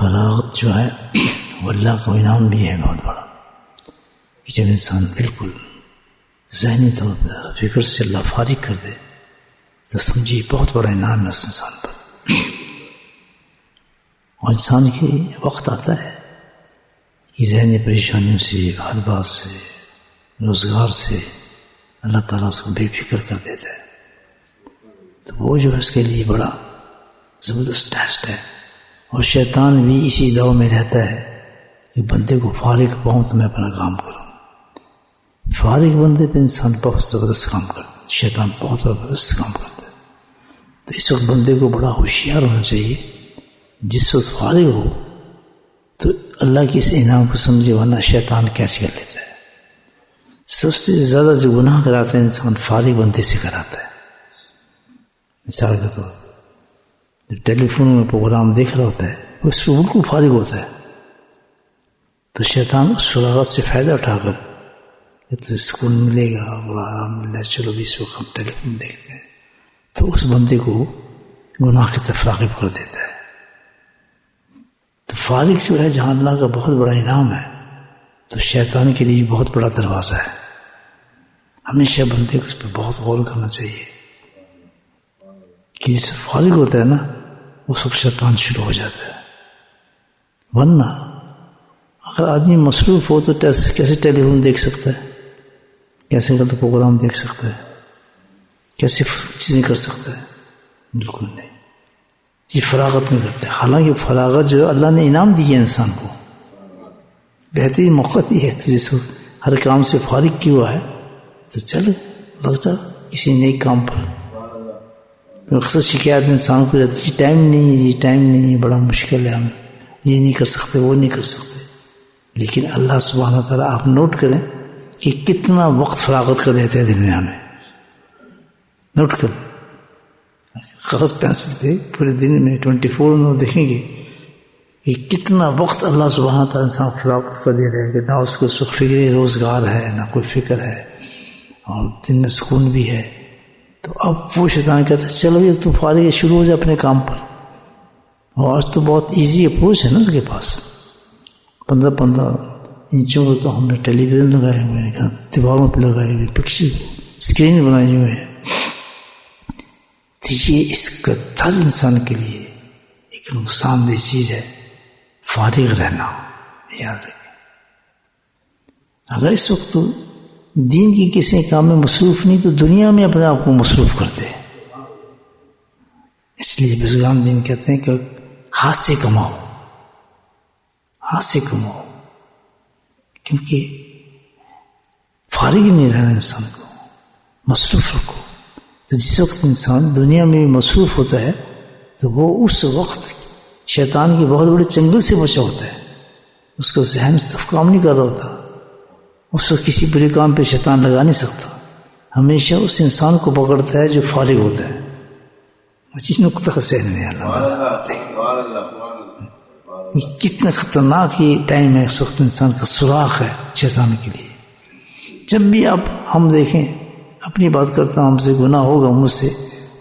فراغت جو ہے وہ اللہ کا انعام بھی ہے بہت بڑا، کہ جب انسان بالکل ذہنی طور پر فکر سے اللہ فارغ کر دے تو سمجھیے بہت بڑا انعام ہے اس انسان پر۔ اور انسان کی وقت آتا ہے کہ ذہنی پریشانیوں سے، ہر بات سے، روزگار سے اللہ تعالیٰ اس کو بے فکر کر دیتا ہے، تو وہ جو ہے اس کے لیے بڑا زبردست ٹیسٹ ہے۔ اور شیطان بھی اسی دور میں رہتا ہے کہ بندے کو فارغ پاؤں تو میں اپنا کام کروں۔ فارغ بندے پہ انسان بہت زبردست کام کرتا ہے، شیطان بہت زبردست کام کرتا ہے۔ تو اس وقت بندے کو بڑا ہوشیار ہونا چاہیے، جس وقت فارغ ہو تو اللہ کے اس انعام کو سمجھے، ورنہ شیطان کیسے کر لیتا ہے۔ سب سے زیادہ جو گناہ کراتا ہے انسان فارغ بندے سے کراتا ہے۔ مثال کے طور جب ٹیلی فون میں پروگرام دیکھ رہا ہوتا ہے اس پہ بالکل فارغ ہوتا ہے، تو شیطان اس فراغت سے فائدہ اٹھا کر تو سکون ملے گا، بڑا آرام ملے گا، چلو 20 وقت ہم ٹیلی فون دیکھتے ہیں، تو اس بندے کو گناہ کی طرف راغب کر دیتا ہے۔ تو فارغ جو ہے جہاں اللہ کا بہت بڑا انعام ہے، تو شیطان کے لیے بہت بڑا دروازہ ہے۔ ہمیشہ بندے کو اس پہ بہت غور کرنا چاہیے کہ جس سے فارغ ہوتا ہے نا اس وقت شیطان شروع ہو جاتا ہے۔ ورنہ اگر آدمی مصروف ہو تو کیسے ٹیلی فون دیکھ سکتا ہے، کیسے غلط پروگرام دیکھ سکتا ہے، کیسے چیزیں کر سکتا ہے؟ بالکل نہیں، یہ فراغت میں کرتا ہے۔ حالانکہ فراغت جو اللہ نے انعام دی ہے انسان کو، بہترین موقع دی ہے، تو جس کو ہر کام سے فارغ کیا ہوا ہے تو چل لگ جا کسی نئے کام پر۔ اکثر شکایت انسان کو جاتی ہے، ٹائم نہیں ہے، یہ ٹائم نہیں ہے، بڑا مشکل ہے، ہم یہ نہیں کر سکتے، وہ نہیں کر سکتے۔ لیکن اللہ سبحانہ تعالیٰ آپ نوٹ کریں کہ کتنا وقت فراغت کر دیتے ہیں دن میں ہمیں، نوٹ کر کاغذ پینسل پہ پورے دن میں 24 میں دیکھیں گے کہ کتنا وقت اللہ سبحانہ تعالیٰ انسان فراغت کر دے رہا ہے، کہ نہ اس کو سکھ فکر روزگار ہے، نہ کوئی فکر ہے، اور دن میں سکون بھی ہے۔ تو اب وہ شیطان کہتا ہے چلو یہ تو فارغ ہے، شروع ہو جائے اپنے کام پر۔ اور آج تو بہت ایزی اپروچ ہے نا اس کے پاس، 15 انچوں کو تو ہم نے ٹیلی ویژن لگائے ہوئے ہیں، دیواروں پہ لگائے ہوئے، پکچر اسکرین بنائے ہوئے ہیں۔ تو یہ اس کا ہر انسان کے لیے ایک نقصان دہ چیز ہے فارغ رہنا، یاد رکھیں۔ اگر اس وقت تو دین کی کسی کام میں مصروف نہیں تو دنیا میں اپنے آپ کو مصروف کرتے ہیں۔ اس لیے بزرگان دین کہتے ہیں کہ ہاتھ سے کماؤ، ہاتھ سے کماؤ، کیونکہ فارغ نہیں رہنا انسان کو، مصروف رکھو۔ تو جس وقت انسان دنیا میں مصروف ہوتا ہے تو وہ اس وقت شیطان کے بہت بڑے چنگل سے بچا ہوتا ہے، اس کا ذہن اس طرف کام نہیں کر رہا ہوتا، اس کو کسی برے کام پہ شیطان لگا نہیں سکتا، ہمیشہ اس انسان کو پکڑتا ہے جو فارغ ہوتا ہے۔ اسی نقطہ کا ذہن میں یہ کتنا خطرناک یہ ٹائم ہے، اس وقت انسان کا سوراخ ہے شیطان کے لیے۔ جب بھی اب ہم دیکھیں، اپنی بات کرتا ہوں، ہم سے گناہ ہوگا مجھ سے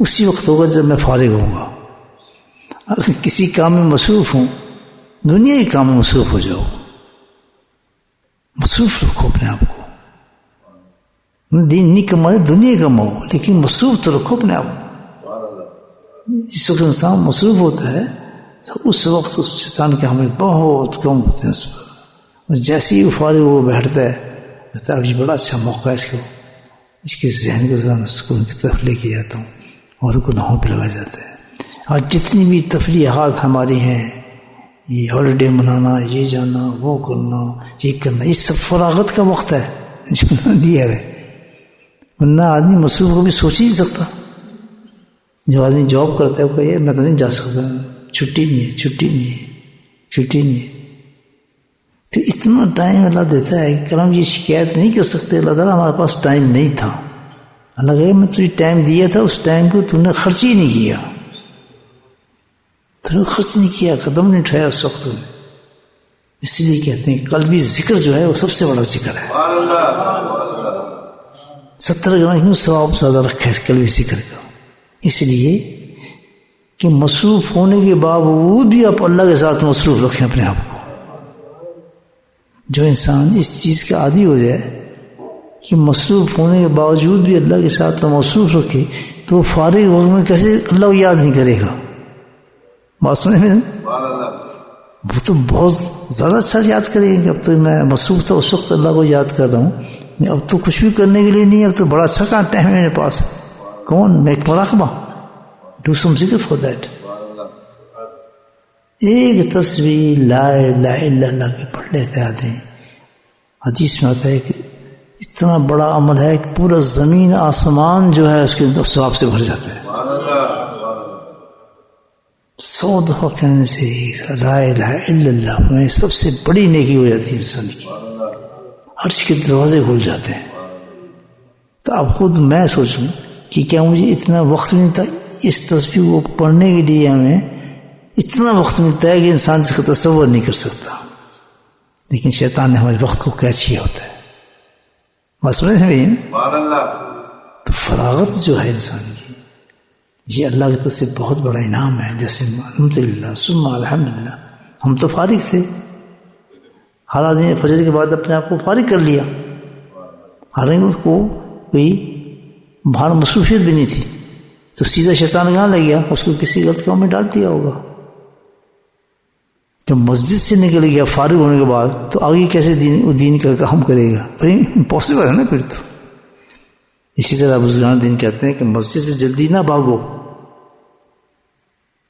اسی وقت ہوگا جب میں فارغ ہوں گا۔ اگر کسی کام میں مصروف ہوں، دنیا کے کام میں مصروف ہو جاؤ، مصروف رکھو اپنے آپ کو۔ دین نہیں کمائے، دنیا کماؤ، لیکن مصروف تو رکھو اپنے آپ کو۔ جس وقت انسان مصروف ہوتا ہے تو اس وقت اس شیطان کے حملے بہت کم ہوتے ہیں اس پر، اور جیسے ہی وہ فارغ وہ بیٹھتا ہے کہتا ہے اب یہ بڑا اچھا موقع ہے، اس کے ذہن کو ذرا میں سکون کی طرف لے کے جاتا ہوں، اور گناہوں پہ لگا جاتا ہے۔ اور جتنی بھی تفریحات ہماری ہیں، یہ ہالیڈے منانا، یہ جانا، وہ کرنا، یہ کرنا، یہ سب فراغت کا وقت ہے جو دیا ہے، ورنہ آدمی مصروف کو بھی سوچ ہی نہیں سکتا۔ جو آدمی جاب کرتا ہے وہ کہے میں تو نہیں جا سکتا، چھٹی نہیں ہے، چھٹی نہیں ہے، چھٹی نہیں ہے۔ تو اتنا ٹائم اللہ دیتا ہے کہ ہم یہ شکایت نہیں کر سکتے اللہ تعالیٰ ہمارے پاس ٹائم نہیں تھا۔ اللہ کہے میں تجھے ٹائم دیا تھا، اس ٹائم کو تم نے خرچ ہی نہیں کیا، تم نے خرچ نہیں کیا، قدم نہیں اٹھایا اس وقت میں۔ اس لیے کہتے ہیں کہ قلبی ذکر جو ہے وہ سب سے بڑا ذکر ہے۔ 70 گنا کیوں ثواب زیادہ رکھا ہے قلبی ذکر کا؟ اس لیے کہ مصروف ہونے کے باوجود بھی آپ اللہ کے ساتھ مصروف رکھیں اپنے آپ کو. جو انسان اس چیز کا عادی ہو جائے کہ مصروف ہونے کے باوجود بھی اللہ کے ساتھ مصروف رکھے تو وہ فارغ وقت میں کیسے اللہ کو یاد نہیں کرے گا. بات سمجھ میں؟ وہ تو بہت زیادہ اچھا یاد کرے گا کہ اب تو میں مصروف تھا اس وقت اللہ کو یاد کر رہا ہوں، اب تو کچھ بھی کرنے کے لیے نہیں، اب تو بڑا اچھا کام ٹائم ہے میرے پاس. کون؟ میک مراقبہ. ڈو سم ذکر فار دیٹ. ایک تصویر لا الہ الا اللہ کی پڑھ لیتے آدمی. حدیث میں آتا ہے کہ اتنا بڑا عمل ہے کہ پورا زمین آسمان جو ہے اس کے ثواب سے بھر جاتا ہے. 100 دفعہ کہنے سے لا الہ الا اللہ میں سب سے بڑی نیکی ہو جاتی ہے انسان کی. عرش کے دروازے کھل جاتے ہیں. تو اب خود میں سوچوں کہ کیا مجھے اتنا وقت نہیں تھا اس تصویر کو پڑھنے کے لیے. ہمیں اتنا وقت ملتا ہے کہ انسان اس کا تصور نہیں کر سکتا، لیکن شیطان نے ہمارے وقت کو کیچ کیا ہوتا ہے. بات سمجھ میں؟ تو فراغت جو ہے انسان کی، یہ اللہ کی طرف سے بہت بڑا انعام ہے. جیسے الحمدللہ ثم الحمدللہ، ہم تو فارغ تھے. ہر آدمی نے فجر کے بعد اپنے آپ کو فارغ کر لیا. حالانکہ اس کو کوئی باہر مصروفیت بھی نہیں تھی، تو سیدھا شیطان کہاں لگ گیا؟ اس کو کسی غلط کام میں ڈال دیا ہوگا. جب مسجد سے نکل گیا فارغ ہونے کے بعد تو آگے کیسے دین کا کام کرے گا؟ امپاسبل ہے نا پھر تو. اسی طرح بزرگان دین کہتے ہیں کہ مسجد سے جلدی نہ بھاگو،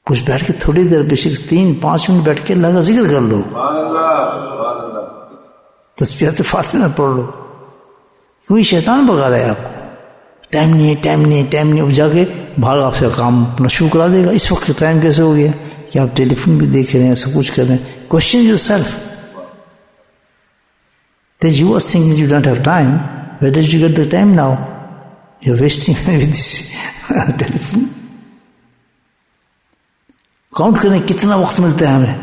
کچھ بیٹھ کے تھوڑی دیر بے شک 3-5 منٹ بیٹھ کے اللہ کا ذکر کر لو، تسبیحات فاطمہ پڑھ لو. کوئی شیطان بگا رہا ہے آپ کو، ٹائم نہیں، اب جا کے باہر آپ سے کام اپنا شروع کرا دے گا. اس وقت ٹائم کیسے ہو گیا کہ آپ ٹیلی فون بھی دیکھ رہے ہیں، سب کچھ کر رہے ہیں. Question your self that you are thinking you don't have time. Where did you get the time now? You're wasting with this telephone. Count کریں کتنا وقت ملتا ہے ہمیں.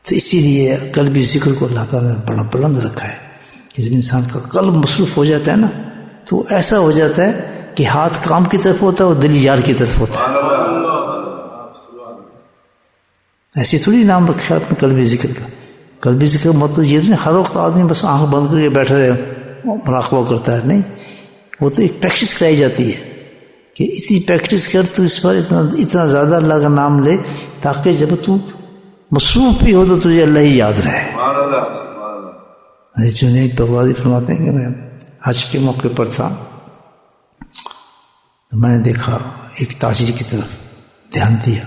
تو اسی لیے قلبی ذکر کو اللہ تعالیٰ نے بڑا بلند رکھا ہے کہ جب انسان کا قلب مصروف ہو جاتا ہے نا تو ایسا ہو جاتا ہے کہ ہاتھ کام کی طرف ہوتا ہے اور دل یار کی طرف ہوتا ہے. ایسی تھوڑی نام رکھا ہے اپنے قلبی ذکر کا. قلبی ذکر مطلب یہ نہیں ہر وقت آدمی بس آنکھ بند کر کے بیٹھا رہے مراقبہ کرتا ہے، نہیں. وہ تو ایک پریکٹس کرائی جاتی ہے کہ اتنی پریکٹس کر تو اس پر اتنا زیادہ اللہ کا نام لے تاکہ جب تو مصروف بھی ہو تو تجھے اللہ ہی یاد رہے. جنید بغدادی فرماتے ہیں کہ میں حج کے موقع پر تھا تو میں نے دیکھا ایک تاجر کی طرف دھیان دیا،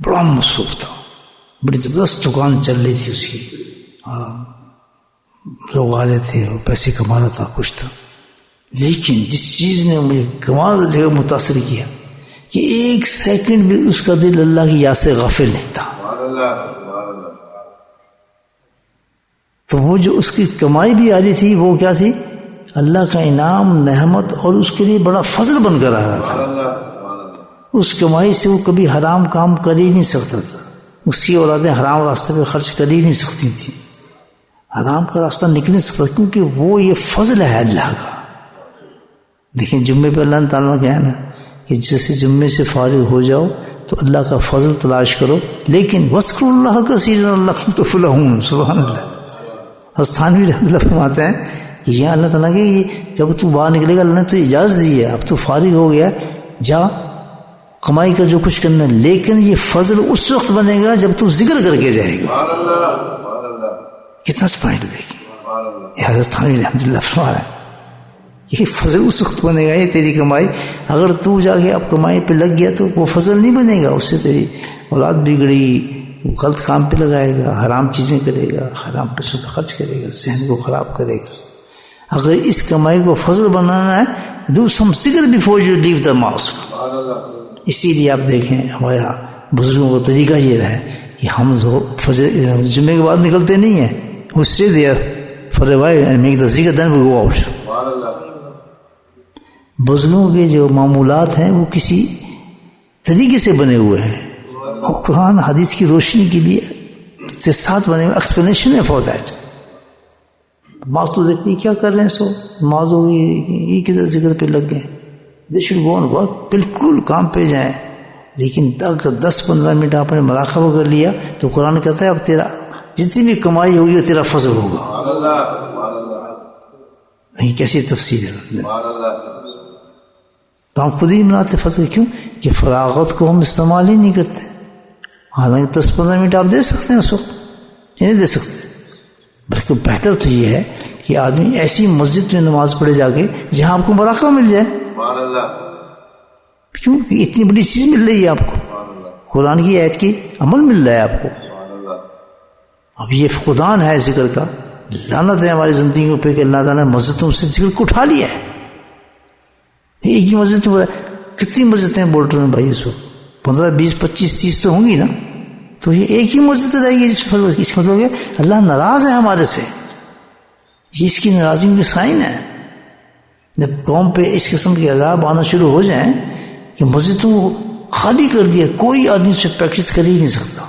بڑا مصروف تھا، بڑی زبردست دکان چل رہی تھی اس کی، لوگ آ رہے تھے اور پیسے کما رہا تھا، کچھ تھا. لیکن جس چیز نے مجھے کمال جگہ متاثر کیا کہ ایک سیکنڈ بھی اس کا دل اللہ کی یاد سے غافل نہیں تھا. تو وہ جو اس کی کمائی بھی آ رہی تھی وہ کیا تھی؟ اللہ کا انعام، نعمت، اور اس کے لیے بڑا فضل بن کر آ رہا تھا. اس کمائی سے وہ کبھی حرام کام کر ہی نہیں سکتا تھا. اس کی اولادیں حرام راستے پہ خرچ کر ہی نہیں سکتی تھی، حرام کا راستہ نکل نہیں سکتا، کیونکہ وہ یہ فضل ہے اللہ کا. دیکھیں جمعے پہ اللہ تعالیٰ کیا ہے نا کہ جیسے جمعے سے فارغ ہو جاؤ تو اللہ کا فضل تلاش کرو، لیکن وذکروا اللہ کثیرا لعلکم تفلحون. سبحان اللہ. حسنانوی رحمۃ اللہ فرماتے ہیں کہ یہاں اللہ تعالیٰ کہ جب تو باہر نکلے گا اللہ نے تو اجازت دی ہے، اب تو فارغ ہو گیا، جا کمائی کر جو کچھ کرنا، لیکن یہ فضل اس وقت بنے گا جب تو ذکر کر کے جائے گا. کتنا پوائنٹ دیکھیں یہ حسنانوی رحمۃ اللہ فرما رہے ہیں، یہ فضل اس وقت بنے گا. یہ تیری کمائی اگر تو جا کے اب کمائی پہ لگ گیا تو وہ فضل نہیں بنے گا، اس سے تیری اولاد بگڑی، غلط کام پہ لگائے گا، حرام چیزیں کرے گا، حرام پیسوں پہ خرچ کرے گا، ذہن کو خراب کرے گا. اگر اس کمائی کو فضل بنانا ہے do some zikr before you leave the mosque. اسی لیے آپ دیکھیں ہمارے بزرگوں کا طریقہ یہ رہا ہے کہ ہم فجر جمعے کے بعد نکلتے نہیں ہیں، اس سے دیا for a while and make the zikr then we go out. بزرگوں کے جو معمولات ہیں وہ کسی طریقے سے بنے ہوئے ہیں اور قرآن حدیث کی روشنی کے لیے ساتھ بنے ہوئے ایکسپلینیشن ہے فار دیٹ. ماں تو دیکھتے کیا کر رہے ہیں، سو ماضو یہ کدھر ذکر پہ لگ گئے. They should go on work, بالکل کام پہ جائیں. لیکن اگر 10-15 منٹ آپ نے مراقبہ کر لیا تو قرآن کہتا ہے اب تیرا جتنی بھی کمائی ہوگی وہ تیرا فضل ہوگا. نہیں کیسی تفسیر ہے. تو ہم خود ہی مناتے فضل. کیوں کہ فراغت کو ہم استعمال ہی نہیں کرتے. حالانکہ 10-15 منٹ آپ دے سکتے ہیں اس وقت، نہیں دے سکتے. بلکہ بہتر تو یہ ہے کہ آدمی ایسی مسجد میں نماز پڑھے جا کے جہاں آپ کو مراقبہ مل جائے. کیوں کہ اتنی بڑی چیز مل رہی ہے آپ کو، قرآن کی آیت کی عمل مل رہا ہے آپ کو. اب یہ فقدان ہے ذکر کا. لعنت ہے ہماری زندگیوں پہ کہ اللہ تعالیٰ نے مسجدوں سے ذکر کو اٹھا لیا ہے. ایک ہی مسجد میں کتنی مسجدیں بول رہے ہیں بھائی اس وقت؟ 15, 20, 25, 30 تو ہوں گی نا. تو یہ ایک ہی مسجد رہے گی. اس کا مطلب ہے اللہ ناراض ہے ہمارے سے. یہ اس کی ناراضگی کا سائن ہے. جب قوم پہ اس قسم کے عذاب آنا شروع ہو جائیں کہ مسجدوں کو خالی کر دیا، کوئی آدمی اس پہ پریکٹس کر ہی نہیں سکتا.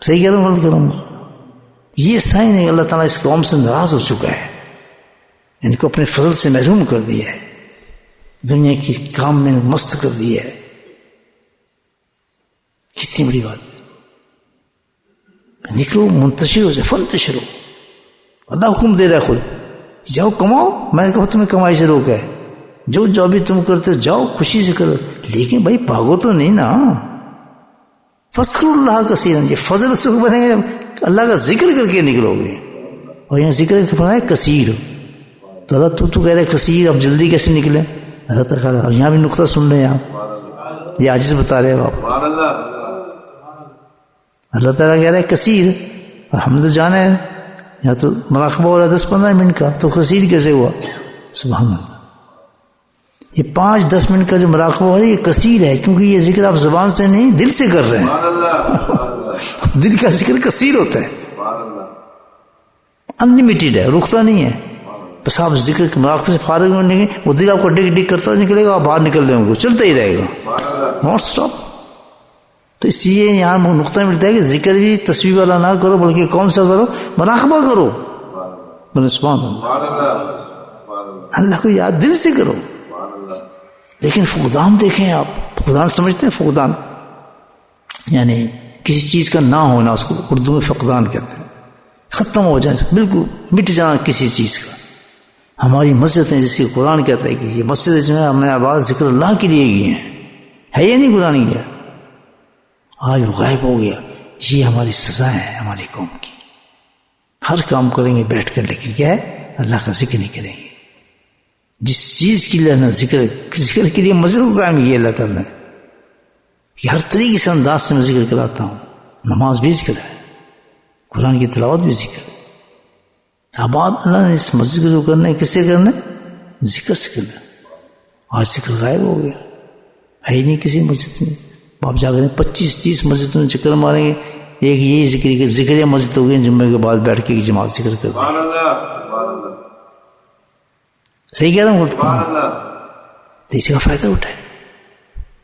صحیح کہہ رہا ہوں غلط کہہ رہا ہوں؟ یہ سائن ہے اللہ تعالیٰ اس قوم سے ناراض ہو چکا ہے، ان کو اپنے فضل سے محروم کر دیا ہے، دنیا کی کام میں مست کر دیا ہے. کتنی بڑی بات ہے. نکلو، منتشر ہو جائے، فنتشر ہو. اللہ حکم دے رہا ہے خود، جاؤ کماؤ. میں کہوں تمہیں کمائی سے روکا ہے، جو بھی تم کرتے ہو جاؤ خوشی سے کرو. لیکن بھائی بھاگو تو نہیں نا. فذکروا اللہ کثیرا، یہ فضل اس کو بنے گا اللہ کا ذکر کر کے نکلو گے. اور یہاں ذکر فرمایا کثیر. تو اللہ تو کہہ رہے کثیر، اب جلدی کیسے نکلے؟ اللہ تعالیٰ یہاں بھی نقطہ سن رہے ہیں آپ، یہ عاجز بتا رہے ہیں آپ. اللہ تعالیٰ کہہ رہے کثیر، اور ہم تو جانے ہیں یہاں تو مراقبہ ہو رہا ہے 10-15 منٹ کا، تو کثیر کیسے ہوا؟ سبحان اللہ. یہ 5-10 منٹ کا جو مراقبہ ہو رہا ہے یہ کثیر ہے، کیونکہ یہ ذکر آپ زبان سے نہیں دل سے کر رہے ہیں. دل کا ذکر کثیر ہوتا ہے، انلیمیٹڈ ہے، رکتا نہیں ہے. بس آپ ذکر کے مراقبے سے فارغ ہونے گے، وہ دل آپ کو ڈگ ڈگ کرتا نکلے گا، آپ باہر نکل جائیں گے، چلتا ہی رہے گا، ناٹ اسٹاپ. تو اس لیے یہاں نقطہ ملتا ہے کہ ذکر بھی تصویر والا نہ کرو، بلکہ کون سا کرو؟ مراقبہ کرو. سبحان اللہ، اللہ کو یاد دل سے کرو. لیکن فقدان دیکھیں آپ، فقدان سمجھتے ہیں؟ فقدان یعنی کسی چیز کا نہ ہونا، اس کو اردو میں فقدان کہتے ہیں. ختم ہو جائے، بالکل مٹ جانا کسی چیز کا. ہماری مسجدیں جس کی قرآن کہتا ہے کہ یہ مسجد جو ہے ہم نے آباد ذکر اللہ کے لیے کی ہیں، ہے یہ نہیں قرآن کیا؟ آج وہ غائب ہو گیا. یہ ہماری سزا ہے ہماری قوم کی. ہر کام کریں گے بیٹھ کر، لیکن کیا ہے؟ اللہ کا ذکر نہیں کریں گے. جس چیز کے لیے ذکر کے لیے مسجد کو قائم کیا اللہ تعالیٰ نے، کہ ہر طریقے سے انداز سے میں ذکر کراتا ہوں. نماز بھی ذکر ہے، قرآن کی تلاوت بھی ذکر ہے. آباد اللہ نے اس مسجد کو جو کرنا ہے کس سے کرنا ہے؟ ذکر سے کرنا ہے. آج ذکر غائب ہو گیا، ہے ہی نہیں کسی مسجد میں. آپ جا کر 25-30 مسجدوں میں چکر ماریں گے، ایک یہی ذکر مسجد ہو گئی جمعے کے بعد بیٹھ کے جماعت ذکر کر دیں. صحیح کہہ رہا ہوں؟ تو اسی کا فائدہ اٹھائے.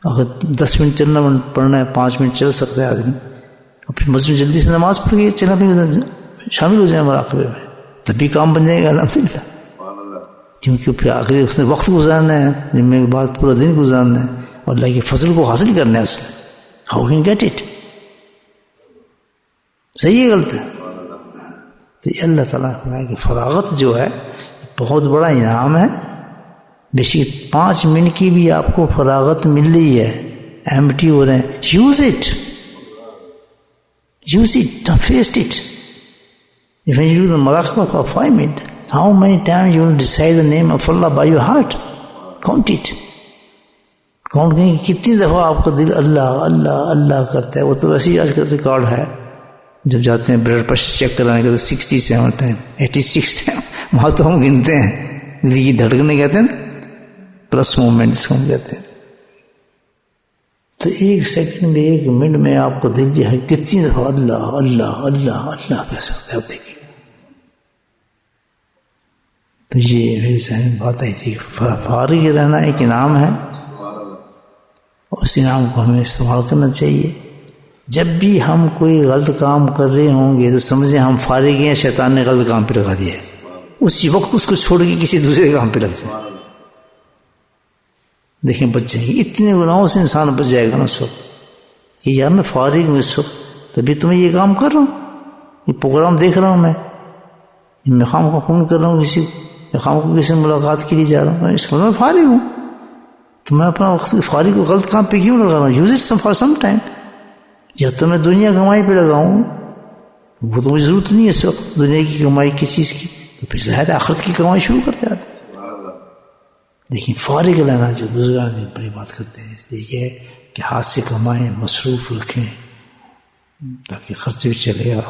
اگر 10 منٹ چلنا پڑھنا ہے، 5 منٹ چل سکتا ہے آدمی، اپنی مسجد جلدی سے نماز پڑھ کے چلنا بھی شامل ہو جائے مراقبے میں، تب بھی کام بن جائے گا الحمدللہ. کیونکہ پھر آخری اس نے وقت گزارنا ہے، جمعے کے بعد پورا دن گزارنا ہے، اور اللہ کے فضل کو حاصل کرنا ہے. اس نے ہاؤ کین گیٹ اٹ؟ صحیح ہے غلط ہے؟ تو یہ اللہ تعالیٰ کی فراغت جو ہے بہت بڑا انعام ہے. بے شک 5 منٹ کی بھی آپ کو فراغت مل رہی ہے، ایمٹی ہو رہے ہیں، use it, don't waste it. If you do the muraqabah for 5 minutes, how many times you will recite the name of Allah by your heart? Count it. Count کریں کہ کتنی دفعہ آپ کا دل اللہ اللہ اللہ کرتا ہے. وہ تو ویسے ہی آج کل ریکارڈ ہے، جب جاتے ہیں بلڈ پریشر چیک کرانے کے تو 67 ٹائم 86 ٹائم وہاں تو ہم گنتے ہیں. دل کی دھڑکنے کہتے ہیں نا، پلس مومنٹ اس کو ہم کہتے ہیں. تو 1 سیکنڈ میں 1 منٹ میں آپ کو دل جو ہے کتنی دفعہ اللہ اللہ اللہ اللہ کہہ سکتے ہیں. آپ دیکھیں تو یہ میری ذہن میں بات آئی تھی. فارغ رہنا ایک انعام ہے، اور اس انعام کو ہمیں استعمال کرنا چاہیے. جب بھی ہم کوئی غلط کام کر رہے ہوں گے تو سمجھیں ہم فارغ ہیں، شیطان نے غلط کام پہ لگا دیا ہے، اسی وقت اس کو چھوڑ کے کسی دوسرے کام پہ لگ جائیں. دیکھیں بچ جائیں گے. اتنے گناہوں سے انسان بچ جائے گا نا اس وقت کہ یار میں فارغ ہوں اس وقت، تبھی تو میں یہ کام کر رہا ہوں، یہ پروگرام دیکھ رہا ہوں، میں خام کو فون کر رہا ہوں کسی کو، خام کو کسی سے ملاقات کے لیے جا رہا ہوں، میں اس وقت میں فارغ ہوں. تو میں اپنا وقت فارغ کو غلط کام پہ کیوں لگا رہا ہوں؟ Use it for some time. یا تو میں دنیا کمائی پہ لگاؤں، وہ تو مجھے ضرورت نہیں ہے اس وقت دنیا کی کمائی کس چیز کی، تو پھر ظاہر آخرت کی کمائی شروع کرتے آتے. لیکن فارغ لینا جو بزرگان نے بڑی بات کرتے ہیں، اس لیے یہ ہے کہ ہاتھ سے کمائیں، مصروف رکھیں تاکہ خرچ بھی چلے. اور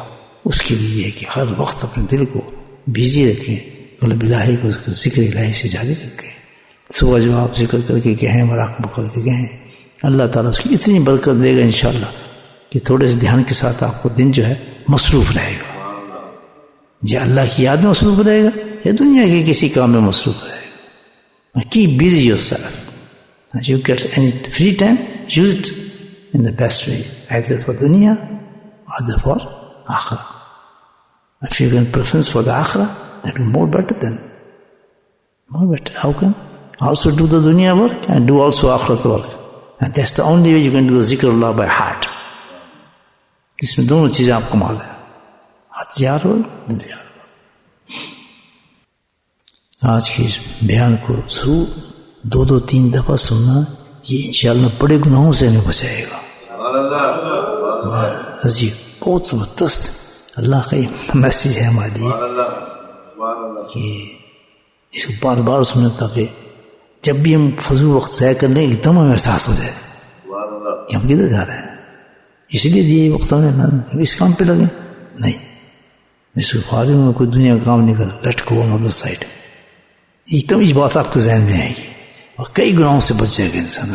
اس کے لیے ہے کہ ہر وقت اپنے دل کو بزی رکھیں، قلب الہی کو ذکر الہی سے جاری رکھیں. صبح جو آپ ذکر کر کے کہیں، مراقبہ کر کے کہیں، اللہ تعالیٰ اس کی اتنی برکت دے گا انشاءاللہ کہ تھوڑے سے دھیان کے ساتھ آپ کو دن جو ہے مصروف رہے گا. یا اللہ کی یاد میں مصروف رہے گا یا دنیا کے کسی کام میں مصروف رہے گا. Keep busy yourself. As you get any free time, use it in the best way, either for dunya or either for akhirah. If you can preference for the akhirah, that will be more better than more better. How can also do the dunya work and do also akhirat work? And that's the only way you can do the zikr Allah by heart. اس میں دونوں چیزیں آپ کو مال ہے، ہاتھ یار ہو دل یار ہو. آج کے اس بیان کو ضرور 2-3 دفعہ سننا، یہ انشاءاللہ بڑے گناہوں سے ہمیں بچائے گا. عزیز بہت زبردست اللہ کا یہ میسیج ہے ہمارے لیے کہ اس کو بار بار سنیں تاکہ جب بھی ہم فضول وقت ضائع کر لیں ایک دم ہمیں احساس ہو جائے کہ ہم کدھر جا رہے ہیں. اس لیے دیے وقت ہمیں اس کام پہ لگے نہیں، اس کو فارغ میں کوئی دنیا کا کام نہیں کرا، let go on other side. ایک دم یہ بات آپ کے ذہن میں آئے گی اور کئی گناہوں سے بچ جائے گا انسان.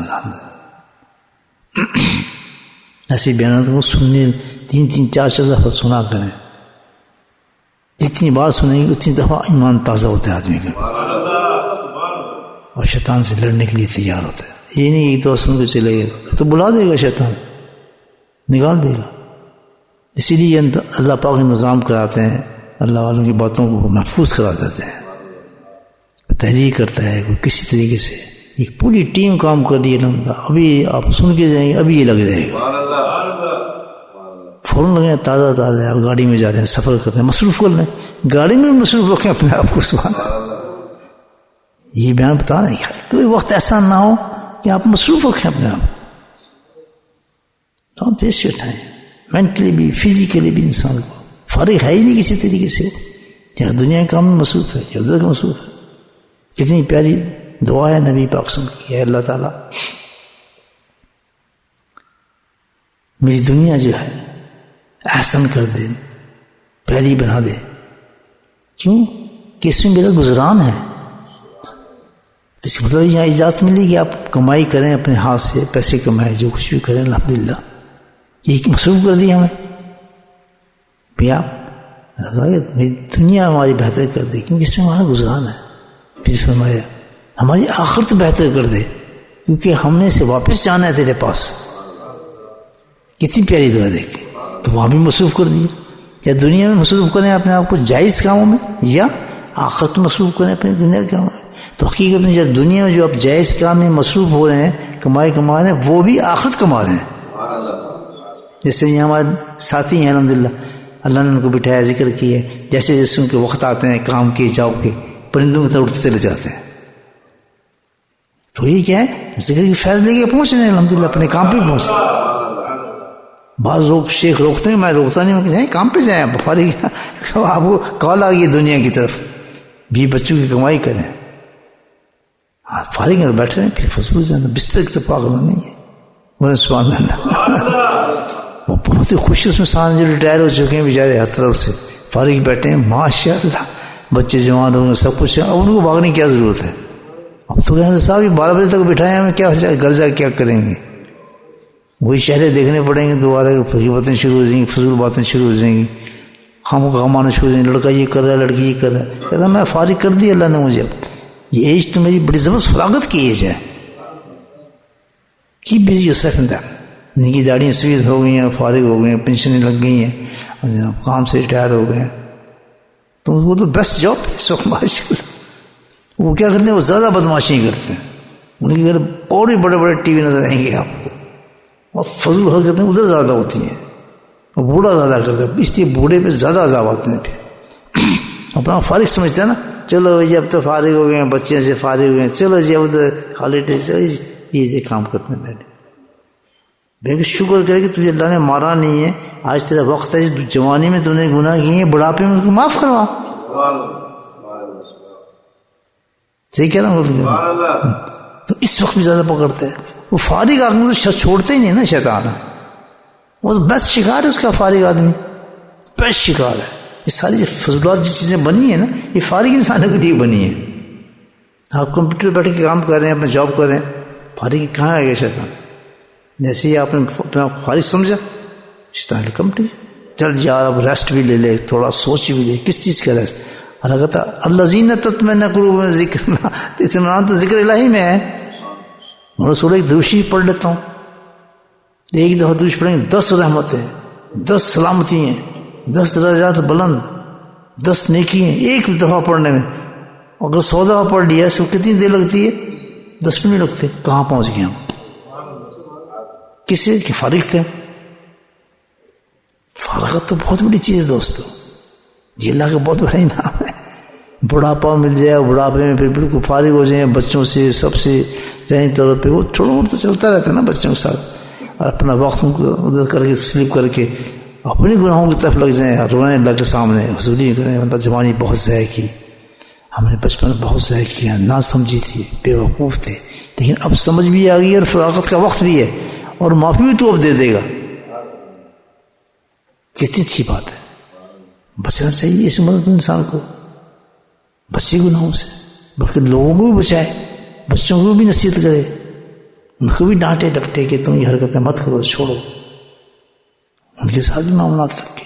ایسے بیانات کو سننے 3-4 دفعہ سنا کریں، جتنی بار سنیں گے اتنی دفعہ ایمان تازہ ہوتا ہے آدمی کا اور شیطان سے لڑنے کے لیے تیار ہوتا ہے. یہ نہیں ایک دفعہ سن کے چلے گا تو بلا دے گا شیطان، نکال دے گا. اسی لیے اللہ پاک نظام کراتے ہیں، اللہ والوں کی باتوں کو محفوظ کرا دیتے ہیں. تحریر کرتا ہے کوئی کسی طریقے سے، ایک پوری ٹیم کام کر رہی ہے. ابھی آپ سن کے جائیں گے ابھی یہ لگ جائے گا، فوراً لگیں تازہ آپ گاڑی میں جا رہے ہیں، سفر کر رہے ہیں، مصروف کر لیں، گاڑی میں مصروف رکھیں اپنے آپ کو. سبحان اللہ. یہ بیان بتا رہے ہیں کوئی وقت ایسا نہ ہو کہ آپ مصروف رکھیں اپنے آپ. Don't waste your time. Mentally بھی فزیکلی بھی انسان کو فارغ ہے ہی نہیں کسی طریقے سے، یا دنیا کے کام میں مصروف ہے یا ادھر کا مصروف ہے. کتنی پیاری دعا ہے نبی پاک صلی اللہ علیہ وسلم کی، ہے اللہ تعالیٰ میری دنیا جو ہے احسن کر دے، پیاری بنا دے. کیوں کہ اس میں میرا گزران ہے. اس کا مطلب یہاں اجازت ملی کہ آپ کمائی کریں، اپنے ہاتھ سے پیسے کمائیں، جو کچھ بھی کریں الحمدللہ. یہ مصروف کر دی ہمیں بھیا، میری دنیا ہماری بہتر کر دے کیونکہ اس میں ہمارا گزران ہے. پھر فرمایا ہماری آخرت بہتر کر دے کیونکہ ہم نے اسے واپس جانا ہے تیرے پاس. کتنی پیاری دعا دیکھیں. تو وہاں بھی مصروف کر دیا. یا دنیا میں مصروف کریں اپنے آپ کو جائز کاموں میں، یا آخرت مصروف کریں اپنے دنیا کے کاموں میں. تو حقیقت میں جب دنیا میں جو آپ جائز کام میں مصروف ہو رہے ہیں، کمائی کما رہے ہیں، وہ بھی آخرت کما رہے ہیں. جیسے یہ ہمارے ساتھی ہیں الحمدللہ، اللہ نے ان کو بٹھایا، ذکر کیا، جیسے جیسے ان کے وقت آتے ہیں کام کے جاؤ کے، پرندوں کی طرح اٹھتے چلے جاتے ہیں. تو یہ کیا ہے، ذکر کی فیض لے کے پہنچ رہے ہیں الحمدللہ، اپنے کام پہ پہنچ رہے ہیں. بعض لوگ شیخ روکتے ہیں، میں روکتا نہیں ہوں، کام پہ جائیں فارغ. آپ کو کال آ گئی دنیا کی طرف بھی، بچوں کی کمائی کریں، ہاں فارغ ہیں بیٹھ رہے ہیں، پھر فضول جانا بستر کی طرف پاگل نہیں ہے. سبحان اللہ. وہ بہت ہی خوش اس میں سان جو ریٹائر ہو چکے ہیں بیچارے، ہر طرف سے فارغ بیٹھے ہیں ماشاء اللہ. بچے جوان ہوں گے، سب کچھ ہے، اب ان کو بھاگنے کی کیا ضرورت ہے. اب تو کہیں صاحب یہ 12 بجے تک بٹھائے ہمیں، کیا گھر جا کیا کریں گے. وہی چہرے دیکھنے پڑیں گے دوبارہ، فضول باتیں شروع ہو جائیں گی، فضول باتیں شروع ہو جائیں گی، خاموں کا کمانا شروع ہو جائیں گے. لڑکا یہ کر رہا ہے، لڑکی یہ کر رہا ہے. کہتا میں فارغ کر دی اللہ نے مجھے. اب یہ ایج تو میری بڑی زبردست فراغت کی ایج ہے. کی بزی یورسیلف ان دیٹ. ان کی داڑیاں سفید ہو گئی ہیں، فارغ ہو گئے ہیں، پینشنیں لگ گئی ہیں، اور کام سے ریٹائر ہو گئے ہیں. تو وہ تو بیسٹ جاب ہے اس وقت ماشاء اللہ. وہ کیا کرتے ہیں، وہ زیادہ بدماشی کرتے ہیں. ان کے گھر اور بھی بڑے بڑے ٹی وی نظر آئیں گے آپ کو، اور فضول حرکتیں ادھر زیادہ ہوتی ہیں، اور بوڑھا زیادہ کرتا ہے، اس لیے بوڑھے پہ زیادہ عذاب آتے ہیں. پھر اپنا فارغ سمجھتے ہیں نا، چلو جی اب تو فارغ ہو گئے ہیں، بچے سے فارغ ہوئے ہیں، چلو جی اب ہالیڈے سے یہ کام کرتے ہیں. پہلے لیکن شکر کرے کہ تجھے اللہ نے مارا نہیں ہے، آج تیرا وقت ہے، جوانی میں تم نے گناہ کیے ہیں، بڑھاپے میں ان کو معاف کروا. صحیح کہہ رہا ہوں. تو اس وقت بھی زیادہ پکڑتے ہیں. وہ فارغ آدمی تو چھوڑتے ہی نہیں نا شیطان، وہ بیسٹ شکار ہے اس کا. فارغ آدمی بیسٹ شکار ہے. یہ ساری جو فضولات جو چیزیں بنی ہیں نا، یہ فارغ انسانوں کے لیے بنی ہیں. آپ کمپیوٹر بیٹھ کے کام کر رہے ہیں، اپنا جاب کر رہے ہیں، فارغ کہاں آ گیا شیطان؟ جیسے ہی آپ نے اپنا فارغ سمجھا، شیطان کمپلیٹ چل جا، اب ریسٹ بھی لے لے، تھوڑا سوچ بھی لے. کس چیز کا ریسٹ؟ اللہ کہتا الذین تطمئن قلوبهم ذکر اللہ، اطمینان تو ذکر الہی میں ہے. اور رسول ایک دروشی پڑھ لیتا ہوں، ایک دفعہ دروش پڑھیں گے 10 رحمتیں، 10 سلامتی ہیں، 10 درجات بلند، 10 نیکی ہیں ایک دفعہ پڑھنے میں. اگر 100 دفعہ پڑھ لیا اس کو کتنی دیر لگتی ہے؟ 10 منٹ لگتے. کہاں پہنچ گئے ہم؟ کس سے کہ فارغ تھے. فارغت تو بہت بڑی چیز ہے دوستو، یہ اللہ کا بہت بڑا انعام ہے. بڑھاپا مل جائے، بڑھاپے میں پھر بالکل فارغ ہو جائیں بچوں سے، سب سے ذہنی طور پہ. وہ تھوڑا بہت تو چلتا رہتا ہے نا بچوں کے ساتھ، اور اپنا وقت ادھر کر کے سلپ کر کے اپنے گناہوں کی طرف لگ جائیں، رونے اللہ کے سامنے حضوری کریں. اللہ جوانی بہت ضائع کی، ہم نے بچپن بہت ضائع کیا، نہ سمجھی تھی، بے وقوف تھے، لیکن اب سمجھ بھی آ گئی اور فراغت کا وقت بھی ہے، اور معافی بھی تو اب دے دے گا. کتنی اچھی بات ہے. بچنا چاہیے اس عمر انسان کو، بچے گناہوں سے، بلکہ لوگوں کو بھی بچائے، بچوں کو بھی نصیحت کرے، ان کو بھی ڈانٹے ڈپٹے کہ تم یہ حرکتیں مت کرو، چھوڑو. ان کے ساتھ بھی معاملات رکھے.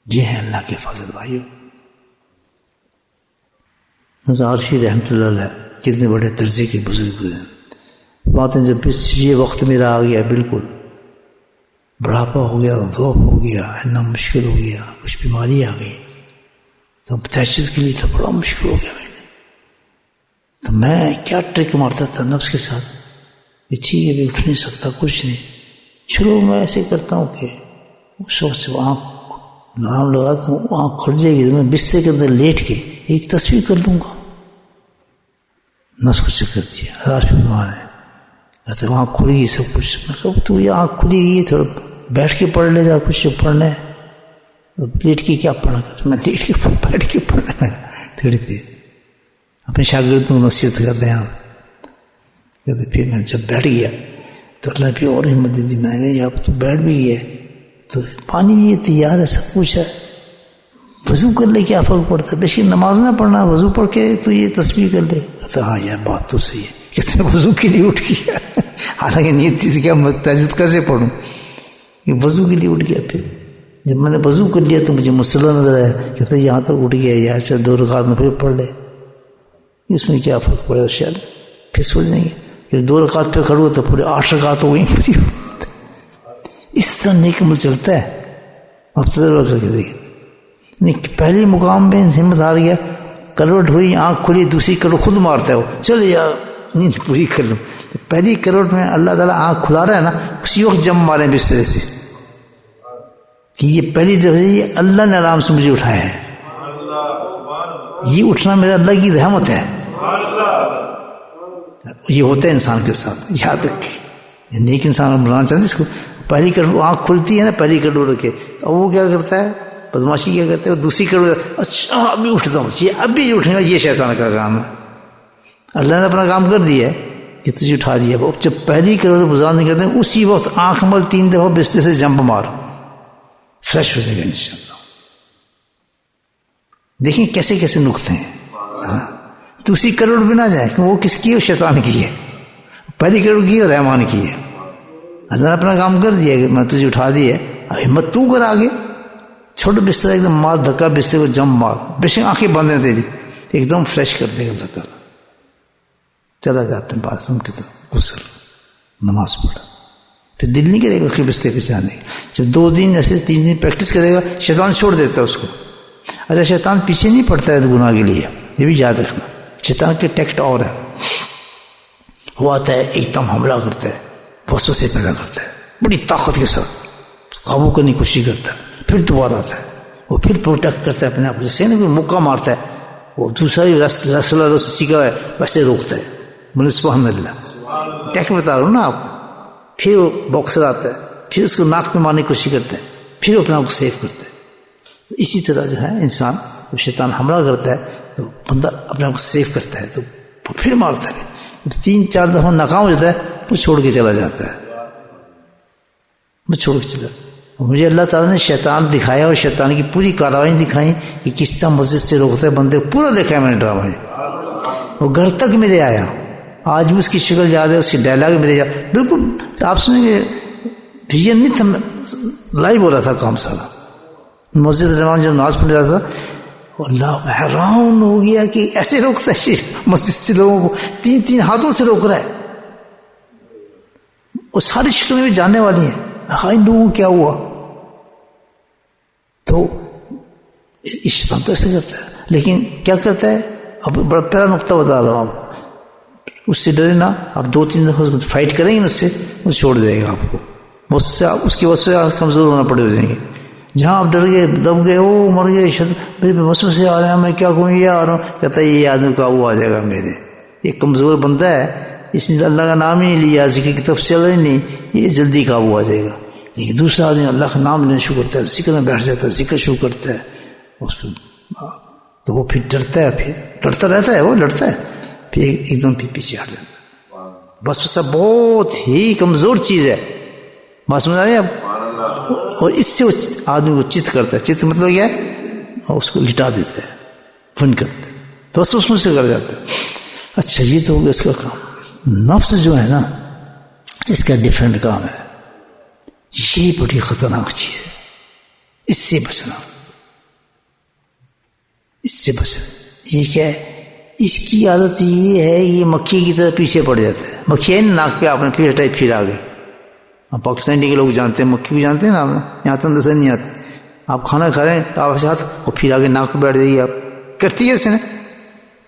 یہ ہیں اللہ کے فضل بھائیو. عارشی رحمۃ اللہ علیہ کتنے بڑے درجے کے بزرگ ہیں. باتیں جب یہ وقت میرا آ گیا، بالکل بڑھاپا ہو گیا، ذوق ہو گیا، اتنا مشکل ہو گیا، کچھ بیماری آ گئی، تو تہجد کے لیے تو بڑا مشکل ہو گیا. تو میں کیا ٹرک مارتا تھا نفس کے ساتھ، یہ ٹھیک ہے، میں اٹھ نہیں سکتا، کچھ نہیں، چلو میں ایسے کرتا ہوں کہ اس وقت سے آنکھ لام لگاتا ہوں، آنکھ کھل جائے گی تو میں بستر کے اندر لیٹ کے ایک تصویر کر لوں گا. نفس کو چکر دیا، ہزار بیمار ہے، کہتے وہاں کھلی گی سب کچھ. میں کہا تو یہ آنکھ کھلی گئی، تھوڑا بیٹھ کے پڑھ لے جا کچھ پڑھنا ہے. لیٹ کے کیا پڑھا کرتا؟ میں لیٹ کے بیٹھ کے پڑھنے لگا تھوڑی دیر. اپنے شاگردوں کو نصیحت کرتے ہیں. کہتے پھر میں جب بیٹھ گیا تو اللہ نے پھر اور ہمت دی. میں نے اب تو بیٹھ بھی گیا تو پانی بھی یہ تیار ہے، سب کچھ ہے، وضو کر لے، کیا فرق پڑتا ہے؟ بیشک نماز نہ پڑھنا، وضو پڑھ کے تو یہ تسبیح کر لے. کہتے ہاں یار بات تو صحیح ہے. کہتے وضو کے لیے اٹھ گیا، حالانکہ نیت تھی کیا میں تہجد کیسے پڑھوں، یہ وضو کے لیے اٹھ گیا. پھر جب میں نے وضو کر لیا تو مجھے مسئلہ نظر آیا. کہتے یہاں تک اٹھ گیا، یہاں سے 2 رکعت میں پھر پڑھ لے، اس میں کیا فرق پڑے گا؟ شاید پھر سو جائیں گے کہ 2 رکعت پہ کھڑو تو پورے 8 رکعت ہو گئی پوری. اس طرح نیک عمل چلتا ہے. آپ تجربہ کر کے دیکھیں. پہلی مقام میں ہمت ہار گیا، کروٹ ہوئی، آنکھ کھلی، دوسری کروٹ خود مارتا ہے وہ، چلے یار نیند پوری کر لوں. پہلی کروٹ میں اللہ تعالیٰ آنکھ کھلا رہا ہے نا، اسی وقت جم مارے بسترے سے کہ یہ پہلی دفعہ یہ اللہ نے آرام سے مجھے اٹھایا ہے. یہ اٹھنا میرا اللہ کی رحمت ہے. یہ ہوتا ہے انسان کے ساتھ، یاد رکھیں. نیک انسان بنانا چاہتے اس کو. پہلی کروٹ آنکھ کھلتی ہے نا، پہلی کروٹ رکھے، اب وہ کیا کرتا ہے، بدماشی کیا کرتا ہے، وہ دوسری کروٹ، اچھا ابھی اٹھتا ہوں، یہ ابھی اٹھنے گا، یہ شیطان کا کام ہے. اللہ نے اپنا کام کر دیا ہے کہ تجھے اٹھا دیا. اب جب پہلی کروٹ گزار نہیں کرتے اسی وقت آنکھ مل 3 دفعہ بستر سے جمپ مار، فریش ہو جائے گا انشاءاللہ. دیکھیں کیسے کیسے نقطے ہیں. دوسری کروڑ بھی نہ جائے کہ وہ کس کی ہے، شیطان کی ہے. پہلی کروڑ کی ہے، رحمان کی ہے. اللہ نے اپنا کام کر دیا کہ میں تجھے اٹھا دیا، ہمت تو کر آگے. چھوٹا بستر ایک دم مار دھکا بستر کو جم مار، بے شک آنکھیں بند ہیں تیری، ایک دم فریش کر دے گا اللہ تعالیٰ. چلا جا اپنے باتھ روم کی طرف، غسل، نماز پڑھا. پھر دل نہیں کرے گا اس کے بستر پہ جانے. جب 2 دن ایسے 3 دن پریکٹس کرے گا، شیطان چھوڑ دیتا ہے اس کو. اچھا شیطان پیچھے نہیں پڑتا ہے گناہ کے لیے، یہ بھی یاد رکھنا. شیطان کے ٹیکٹ اور ہے. وہ آتا ہے ایک دم حملہ کرتا ہے, وسوسے پیدا کرتا ہے بڑی طاقت کے ساتھ, قابو کرنے کی کوشش کرتا ہے, پھر دوبارہ آتا ہے, وہ پھر پروٹیکٹ کرتا ہے اپنے آپ کو, جیسے نا کوئی مکہ مارتا ہے, وہ دوسرا بھی رسول سیکھا ہے ویسے روکتا ہے. سبحان اللہ, ٹیک بتا رہا ہوں نا آپ. پھر وہ باکسر آتا ہے, پھر اس کو ناک میں مارنے کی کوشش کرتا ہے, پھر اپنے آپ کو سیف کرتا ہے. تو اسی طرح جو ہے انسان جب شیطان حملہ کرتا ہے تو بندہ اپنے آپ کو سیف کرتا ہے, تو پھر مارتا ہے. 3-4 دفعہ ناکام ہو جاتا ہے, وہ چھوڑ کے چلا جاتا ہے, وہ چھوڑ کے چلا. مجھے اللہ تعالیٰ نے شیطان دکھایا اور شیطان کی پوری کارروائیاں دکھائیں کہ کس طرح مسجد سے روکتا ہے بندے, پورا دیکھا ہے میں نے ڈرامہ. وہ گھر تک میرے آیا, آج بھی اس کی شکل یاد ہے, اس کی ڈائلاگ میرے یاد, بالکل آپ سنیں گے ویژن نہیں تھا, لائیو ہو رہا تھا کام سارا. مسجد رحمان جب نماز پڑھ رہا تھا, اللہ حیران ہو گیا کہ ایسے روکتا ہے مسجد سے لوگوں کو, 3 ہاتھوں سے روک رہا ہے. اور ساری شکلیں بھی جاننے والی ہیں, ہاں ان لوگوں کو کیا ہوا. تو شیطان تو ایسے کرتا ہے, لیکن کیا کرتا ہے, اب بڑا پیارا نقطہ بتا رہا ہوں آپ کو, اس سے ڈرے نا. آپ 2-3 دفعہ فائٹ کریں گے نا, اس سے وہ چھوڑ دے گا آپ کو. اس کی وجہ سے کمزور ہونا پڑے ہو جائیں گے. جہاں آپ ڈر گئے, دب گئے, او مر گئے, میرے وسوسے سے آ رہے ہیں, میں کیا کروں, یہ آ رہا ہوں, کہتا ہے یہ آدمی کا وہ آ جائے گا میرے. ایک کمزور بندہ ہے, اس نے اللہ کا نام ہی نہیں لیا, ذکر کی طرف چل رہی نہیں, یہ جلدی قابو آ جائے گا. لیکن دوسرا آدمی اللہ کا نام لینا شروع کرتا ہے, ذکر میں بیٹھ جاتا ہے, ذکر شروع کرتا ہے, تو وہ پھر ڈرتا ہے, پھر ڈرتا رہتا ہے, وہ لڑتا ہے, پھر ایک دم پھر پیچھے ہٹ جاتا ہے. وسوسہ بہت ہی کمزور چیز ہے, بات سمجھ آ رہی ہے آپ. اور اس سے وہ آدمی کو چت کرتا ہے. چت مطلب کیا ہے, اور اس کو لٹا دیتا ہے, فن کرتا ہے, تو اس میں سے کر جاتا ہے. اچھا یہ تو ہو گیا اس کا کام. نفس جو ہے نا, اس کا ڈیفرنٹ کام ہے. یہ بڑی خطرناک چیز ہے, اس سے بچنا, اس سے بچنا. یہ کیا ہے, اس کی عادت یہ ہے, یہ مکھی کی طرح پیچھے پڑ جاتا ہے. مکھی ہے نا, ناک پہ آپ نے پھر ہٹائی, پھر آ گئی. پاکستانی کے لوگ جانتے ہیں, مکھی بھی جانتے ہیں نا, یہاں تو نظر نہیں آتی. آپ کھانا کھا رہے ہیں آپ سے ہاتھ, اور پھر آگے ناک پہ بیٹھ جائیے. آپ کرتی ہے اس نے,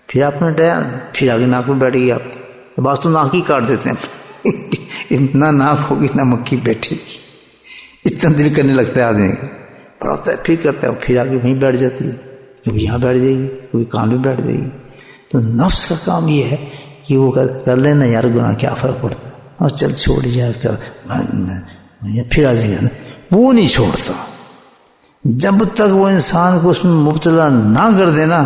پھر آپ نے ہٹایا, پھر آگے ناک پہ بیٹھ گئی. آپ بعض تو ناک ہی کاٹ دیتے ہیں. اتنا ناک ہوگی اتنا مکھی بیٹھے گی, اتنا دل کرنے لگتا ہے آدمی کا, پڑھتا ہے, پھر کرتا ہے, پھر آگے وہیں بیٹھ جاتی ہے, کبھی یہاں بیٹھ جائے گی, کبھی کان میں بیٹھ جائے گی. تو نفس کا کام یہ ہے کہ وہ کر لینا یار, گناہ کیا فرق پڑتا ہے, اور چل چھوڑ یار, پھر آ جائے گا. وہ نہیں چھوڑتا جب تک وہ انسان کو اس میں مبتلا نہ کر دینا.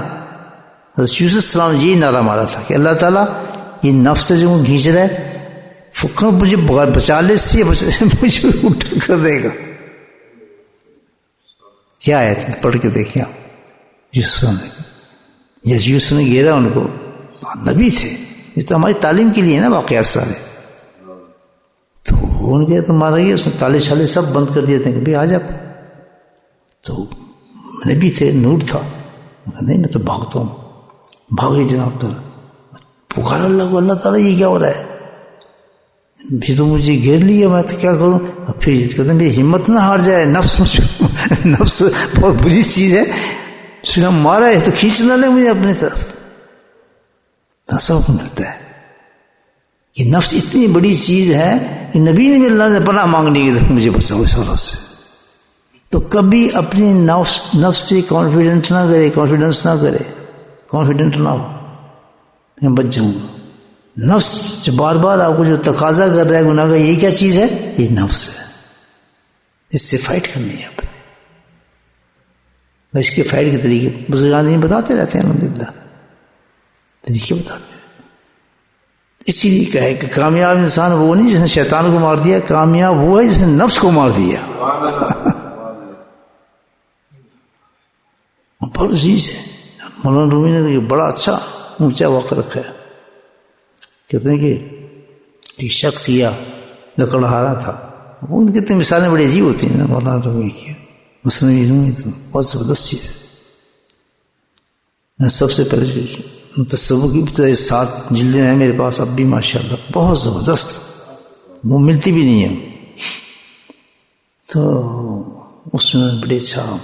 حضرت یوسف السلام یہی نعرہ مارا تھا کہ اللہ تعالیٰ یہ نفس سے جو کھینچ رہا ہے, مجھے بچا لے, سے مجھے اٹھا کر دے گا. کیا ہے, پڑھ کے دیکھیں آپ. یوسف نے گھیرا ان کو, نبی تھے, اس طرح ہماری تعلیم کے لیے ہے نا واقعات سارے. تو ان کے تمہارا یہ اس نے تالے چھالے سب بند کر دیے تھے کہ آ جا. تو نبی تھے, نور تھا, نہیں میں تو بھاگتا ہوں. بھاگے جناب, پکارا اللہ کو, اللہ تعالیٰ یہ کیا ہو رہا ہے, پھر تو مجھے گھیر لیا, میں تو کیا کروں. پھر کہتے ہیں میری ہمت نہ ہار جائے. نفس بہت بری چیز ہے, سنا مارا ہے تو کھینچ نہ لے مجھے اپنی طرف. سبق ملتا ہے کہ نفس اتنی بڑی چیز ہے کہ نبی نے بھی اللہ سے پناہ مانگنے کی مجھے بچاؤ اس حالت سے. تو کبھی اپنی نفس پہ کانفیڈنس نہ کرے, کانفیڈنٹ نہ ہو, میں بچ جاؤں گا. نفس جو بار بار آپ کو جو تقاضا کر رہا ہے گناہ کا, یہ کیا چیز ہے, یہ نفس ہے. اس سے فائٹ کرنی ہے اپنے. اس کے فائٹ کے طریقے بزرگان دین بتاتے رہتے ہیں, الحمدللہ طریقے بتاتے ہیں. اسی لیے کہا ہے کہ کامیاب انسان وہ نہیں جس نے شیطان کو مار دیا, کامیاب وہ ہے جس نے نفس کو مار دیا. بڑا عزیز ہے. مولانا رومی نے بڑا اچھا اونچا واقعہ رکھا ہے. کہتے ہیں کہ ایک شخص یا لکڑہارا تھا. ان کی تو مثالیں بڑی عجیب ہوتی ہیں نا مولانا رومی کی. مثنوی رومی تو بہت زبردست چیز ہے. میں سب سے پہلے تصوف کی 7 جلدیں ہیں میرے پاس اب بھی ماشاءاللہ, بہت زبردست, وہ ملتی بھی نہیں ہے. تو اس میں بڑے اچھا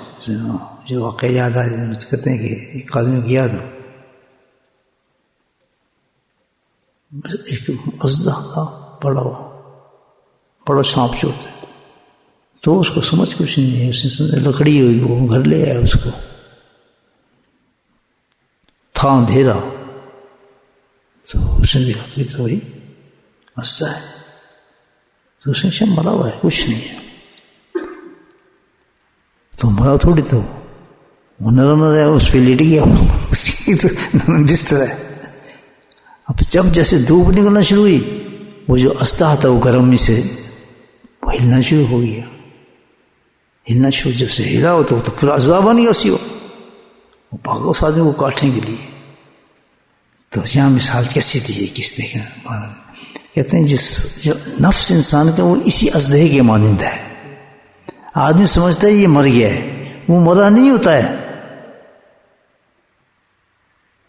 جو واقعہ یاد آئے, کہتے ہیں کہ ایک آدمی گیا تھا, ایک اژدھا تھا پڑا ہوا، بڑا سانپ چوٹ ہے، تو اس کو سمجھ کچھ نہیں ہے، اس نے سمجھا لکڑی ہوئی، وہ گھر لے آیا، اس کو تھا اندھیرا، تو اس نے دیکھا کہ تو وہی اژدھا ہے، تو اس نے شاید مرا ہوا ہے، کچھ نہیں ہے، تو مرا تھوڑی تو وہ نرم ہے، اس پہ لیٹ گیا، اس کی تو نرم بستر ہے۔ اب جب جیسے دھوپ نکلنا شروع ہوئی، وہ جو اژدھا تھا وہ گرمی سے ہلنا شروع ہو گیا، ہلنا شروع، جب سے ہلا ہو تو پورا اژدھا بن گیا اسی وقت، وہ بھاگا اس آدمی کو کاٹنے کے لیے۔ تو یہاں مثال کیسی دی ہے کس نے کہتے ہیں جس جو نفس انسان کا وہ اسی اژدھے کے مانند ہے۔ آدمی سمجھتا ہے یہ مر گیا ہے، وہ مرا نہیں ہوتا ہے،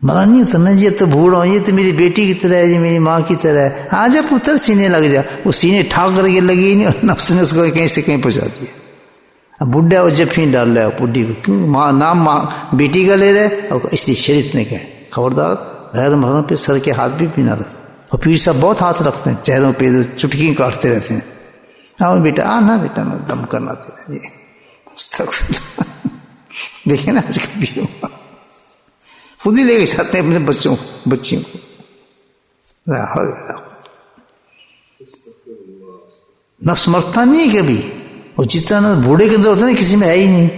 مرا نہیں ہوتا نا، یہ تو بوڑھا ہوں، یہ تو میری بیٹی کی طرح ہے، یہ میری ماں کی طرح ہے، آ جا پتر سینے لگ جا، وہ سینے ٹھاک کر کے لگی نہیں، اور نفس نے اس کو کہیں سے کہیں پہنچا دیا۔ اب بڈھا وہ جب پھین ڈال رہا ہے بڈھی کو، کیوں نام ماں بیٹی کا لے رہے، اور اس لیے شریف نے کہا خبردار غیر محرم پہ سر کے ہاتھ بھی نہ رکھ۔ اور پیر صاحب بہت ہاتھ رکھتے ہیں چہروں پہ، چٹکی کاٹتے رہتے ہیں، ہاں بیٹا آنا بیٹا میں دم کرنا تیرا، یہ دیکھیں نا آج کل بھی خود ہی لے کے جاتے ہیں اپنے بچیوں کو۔ نفس مرتا نہیں ہے کبھی، اور جتنا بوڑھے کے اندر ہوتا ہے نا کسی میں ہے ہی نہیں۔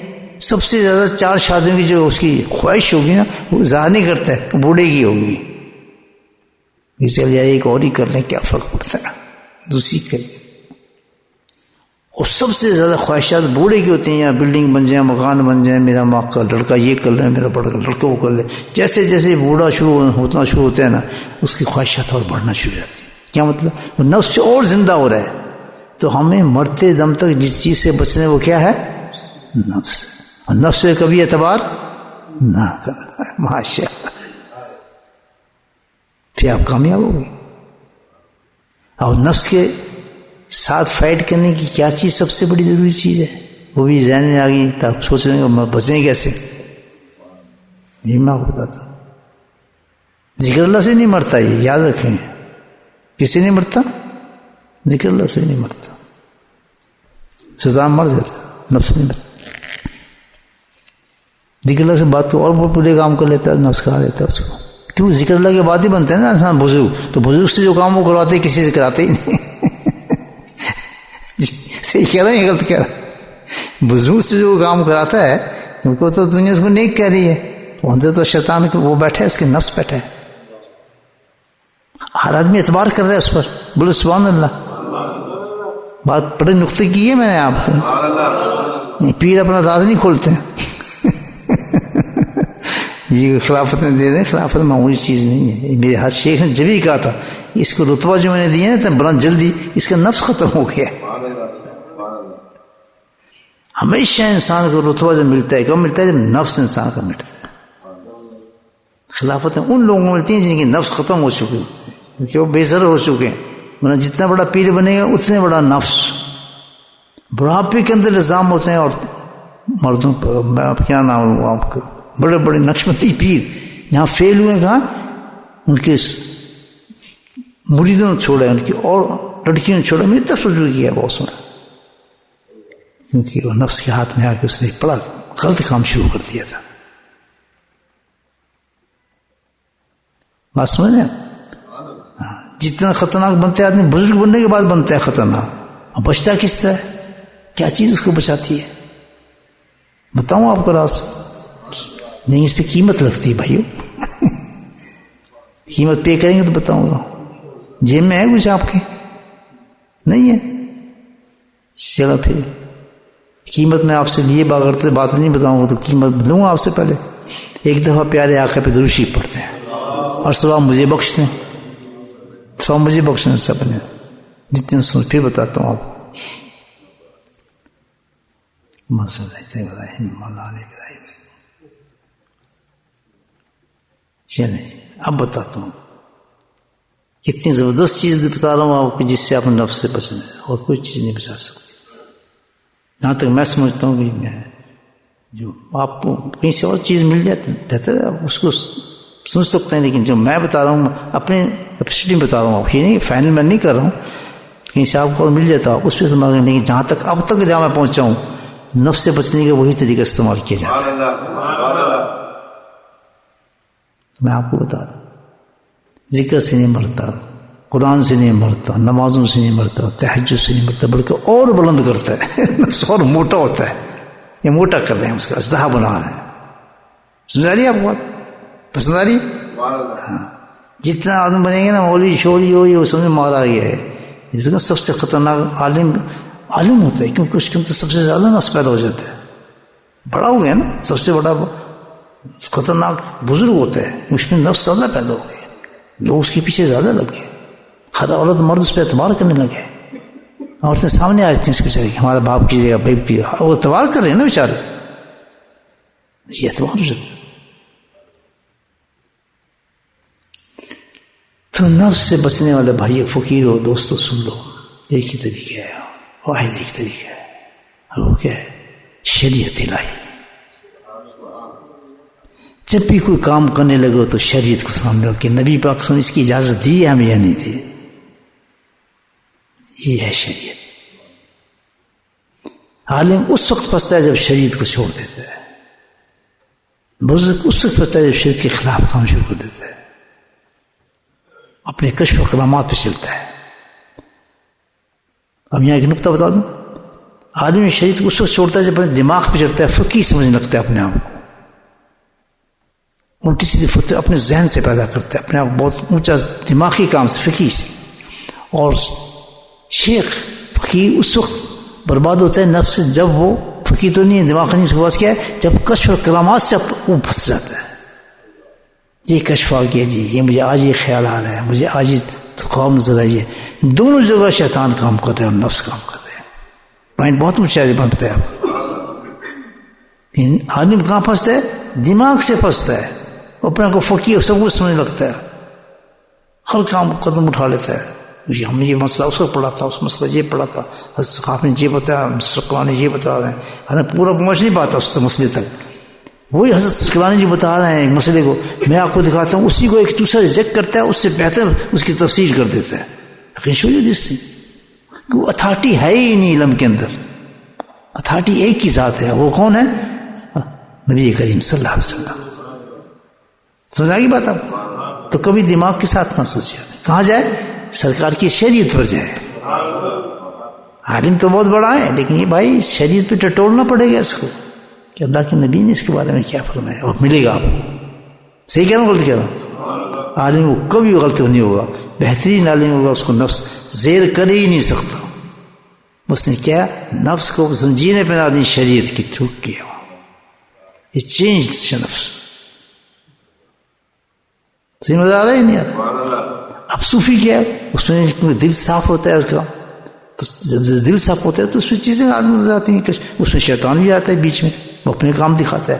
سب سے زیادہ 4 شادیوں کی جو اس کی خواہش ہوگی نا وہ ظاہر نہیں کرتا ہے، وہ بوڑھے کی ہوگی، چل جائے ایک اور ہی کر لیں کیا فرق پڑتا ہے، دوسری کر لیں۔ اور سب سے زیادہ خواہشات بوڑھے کی ہوتی ہیں، یا بلڈنگ بن جائے، مکان بن جائے، میرا ماں کا لڑکا یہ کر لے، میرا بڑا لڑکا وہ کر لے۔ جیسے جیسے بوڑھا ہوتا شروع ہوتا ہے نا، اس کی خواہشات اور بڑھنا شروع ہو جاتی ہیں۔ کیا مطلب؟ وہ نفس سے اور زندہ ہو رہا ہے۔ تو ہمیں مرتے دم تک جس چیز سے بچنے وہ کیا ہے؟ نفس۔ اور نفس سے کبھی اعتبار نہ کرنا، ماشاء اللہ، پھر آپ کامیاب ہوگے۔ اور نفس کے ساتھ فائٹ کرنے کی کیا چیز سب سے بڑی ضروری چیز ہے، وہ بھی ذہن میں آ گئی، تو آپ سوچ رہے ہیں بچیں کیسے؟ یہ میں آپ کو بتاتا ہوں، ذکر اللہ سے نہیں مرتا، یہ یاد رکھیں۔ کس سے نہیں مرتا؟ ذکر اللہ سے نہیں مرتا۔ صدام مر جاتا، نفس نہیں مرتا۔ ذکر اللہ سے بات کو اور پورے کام کر لیتا ہے، نفس کھا لیتا ہے اس کو۔ کیوں؟ ذکر اللہ کے بعد ہی بنتے ہیں نا انسان بزرگ، تو بزرگ سے جو کام وہ کرواتے ہیں کسی سے کراتے ہی نہیں۔ صحیح کہہ رہا ہے یا غلط کہہ رہا ہے؟ بزرگ سے جو کام کراتا ہے ان کو تو دنیا اس کو نیک کہہ رہی ہے، وہ اندر تو شیطان وہ بیٹھا ہے، اس کے نفس بیٹھا ہے۔ ہر آدمی اعتبار کر رہا ہے اس پر، بولے سبحان اللہ۔ بات بڑے نقطے کی ہے میں نے آپ کو، پیر اپنا راز نہیں کھولتے ہیں۔ یہ خلافت میں دے دیں، خلافت معمولی چیز نہیں ہے۔ میرے ہاتھ شیخ نے جب ہی کہا تھا اس کو رتبہ جو میں نے دیا نا، بڑا جلدی اس کا نفس ختم ہو گیا۔ ہمیشہ انسان کو رتبہ جب ملتا ہے، کب ملتا ہے؟ جب نفس انسان کا ملتا ہے۔ خلافتیں ان لوگوں کو ملتی ہیں جن کی نفس ختم ہو چکی ہوتی ہے، کیونکہ وہ بے زر ہو چکے ہیں۔ ورنہ جتنا بڑا پیر بنے گا اتنے بڑا نفس۔ بڑھاپے کے اندر الزام ہوتے ہیں، اور مردوں پر میں کیا نام ہوں آپ کو، بڑے بڑے نقشبندی پیر جہاں فیل ہوئے، کہاں ان کے مریدوں نے چھوڑا ہے، ان کی اور لڑکیوں نے چھوڑا۔ میں نے طرف رجوع کیا بہت سنا، کیونکہ وہ نفس کے ہاتھ میں آ کے اس نے بڑا غلط کام شروع کر دیا تھا۔ بات سمجھ رہے ہیں؟ جتنا خطرناک بنتا ہے آدمی بزرگ بننے کے بعد بنتا ہے خطرناک، اور بچتا کس طرح؟ کیا چیز اس کو بچاتی ہے؟ بتاؤں آپ کو راز؟ نہیں، اس پہ قیمت لگتی ہے بھائیو، قیمت پے کریں گے تو بتاؤں گا۔ جیب میں ہے کچھ آپ کے؟ نہیں ہے؟ چلو پھر قیمت میں آپ سے لیے بغیر بات نہیں بتاؤں گا، تو قیمت لوں گا آپ سے پہلے۔ ایک دفعہ پیارے آقا پہ درود شریف پڑھتے ہیں، اور ثواب مجھے بخش دیں، ثواب مجھے بخشیں سب نے، جتنے سن پھر بتاتا ہوں آپ کو۔ چلیں جی، اب بتاتا ہوں کتنی زبردست چیز بتا رہا ہوں آپ کو، جس سے آپ نفس سے بچنا ہے، اور کوئی چیز نہیں بچا سکتی۔ جہاں تک میں سمجھتا ہوں کہ میں جو آپ کو کہیں سے اور چیز مل جائے بہتر ہے، آپ اس کو سن سکتے ہیں، لیکن جو میں بتا رہا ہوں اپنے کیپیسٹی میں بتا رہا ہوں، یہ نہیں فائنل میں نہیں کر رہا ہوں، کہیں سے آپ کو مل جاتا اس پہ استعمال کریں، لیکن جہاں تک اب تک جہاں میں پہنچا ہوں نفس سے بچنے کا وہی طریقہ استعمال کیا جاتا ہے. میں آپ کو بتا رہا ہوں، ذکر سے نہیں مرتا، قرآن سے نہیں مرتا، نمازوں سے نہیں مرتا، تہجد سے نہیں مرتا، بلکہ اور بلند کرتا ہے نفس اور موٹا ہوتا ہے. یہ موٹا کر رہے ہیں، اس کا اسلحہ بنا رہے ہیں. سمجھا رہی آپ کو بات؟ پسند آ رہی؟ ہاں. جتنا آدمی بنے گے نا مولوی شوری ہو یہ سمجھ مارا گیا ہے. جس کا سب سے خطرناک عالم ہوتا ہے، کیونکہ اس کے اندر سب سے زیادہ نفس پیدا ہو جاتا ہے. بڑا ہو گیا نا، سب سے بڑا خطرناک بزرگ ہوتا ہے، اس میں نفس زیادہ پیدا ہو گیا، لوگ اس کے پیچھے زیادہ لگے، ہر عورت مرد اس پہ اعتبار کرنے لگے. عورتیں سامنے آ جاتی ہیں اس کے بیچارے، ہمارا باپ کیجیے گا، بھائی کی، وہ اعتبار کر رہے ہیں نا بیچارے، یہ اعتبار ہو جاتا ہے. تو نفس سے بچنے والے بھائی فقیر ہو دوستو سن لو، ایک ہی طریقہ ہے، واحد ایک طریقہ ہے، اور وہ کیا ہے؟ شریعت الہی. جب بھی کوئی کام کرنے لگو تو شریعت کو سامنے ہو کہ نبی پاک صلی اللہ علیہ وسلم اس کی اجازت دی ہے ہمیں یا نہیں دی. یہ ہے شریعت. عالم اس وقت پھنستا ہے جب شریعت کو چھوڑ دیتا ہے، بزرگ اس وقت پھنستا ہے جب شریعت کے خلاف کام شروع کر دیتا ہے، اپنے کشف و کرامات پہ چلتا ہے. اب یہاں ایک نقطہ بتا دوں، عالم شریعت کو اس وقت چھوڑتا ہے جب اپنے دماغ پہ چڑھتا ہے، فقیہ سمجھنے لگتا ہے اپنے آپ کو، الٹی سیدھی فتوے اپنے ذہن سے پیدا کرتا ہے، اپنے آپ بہت اونچا دماغی کام سے، فقیہ سے. اور شیخ فقیہ اس وقت برباد ہوتا ہے نفس سے جب وہ فقیہ تو نہیں ہے، دماغ نہیں، اس کے پاس کیا ہے، جب کشف و کرامات سے وہ پھنس جاتا ہے. یہ کشف آ گیا جی، یہ مجھے آج یہ خیال آ رہا ہے، مجھے آج یہ خواب نظر آئی ہے. دونوں جگہ شیطان کام کر رہے ہیں اور نفس کام کر رہے ہیں. پوائنٹ بہت اونچا بنتا ہے. آپ عالم کہاں پھنستا ہے؟ دماغ سے پھنستا ہے، اپنے کو فقیہ سب کچھ سمجھنے لگتا ہے، ہر کام قدم اٹھا لیتا ہے. ہم نے یہ مسئلہ اس وقت پڑھا تھا، اس مسئلہ یہ پڑھا تھا، حضرت نے یہ بتایا، مسلمان یہ بتا رہے ہیں، ہمیں پورا پہنچ نہیں پاتا اس مسئلے تک. وہی حضرت سکلانی جی بتا رہے ہیں ایک مسئلے کو، میں آپ کو دکھاتا ہوں، اسی کو ایک دوسرا ریجیکٹ کرتا ہے، اس سے بہتر اس کی تفسیر کر دیتا ہے. وہ اتھارٹی ہے ہی نہیں علم کے اندر، اتھارٹی ایک ہی ذات ہے. وہ کون ہے؟ نبی کریم صلی اللہ علیہ وسلم. سمجھ آئی بات آپ؟ تو کبھی دماغ کے ساتھ نہ سوچے، کہاں جائے؟ سرکار کی شریعت پر جائے. عالم تو بہت بڑا ہے، لیکن یہ بھائی شریعت پہ ٹٹولنا پڑے گا اس کو کہ اللہ کے نبی نے اس کے بارے میں کیا فرمایا، اور ملے گا آپ کو. صحیح کہہ رہا ہوں غلط کہہ رہا ہوں؟ عالم کو کبھی غلط نہیں ہوگا، بہترین عالم ہوگا، اس کو نفس زیر کر ہی نہیں سکتا. اس نے کیا؟ نفس کو زنجیریں پہنا دی شریعت کی، تھوک کیا، یہ چینج نفس. صحیح مزہ آ رہا ہے نہیں آتا؟ اب صوفی کیا ہے؟ اس میں دل صاف ہوتا ہے اس کا، تو جب دل صاف ہوتا ہے تو اس میں چیزیں آدمی نظر آتی ہیں، اس میں شیطان بھی آتا ہے بیچ میں، وہ اپنے کام دکھاتا ہے.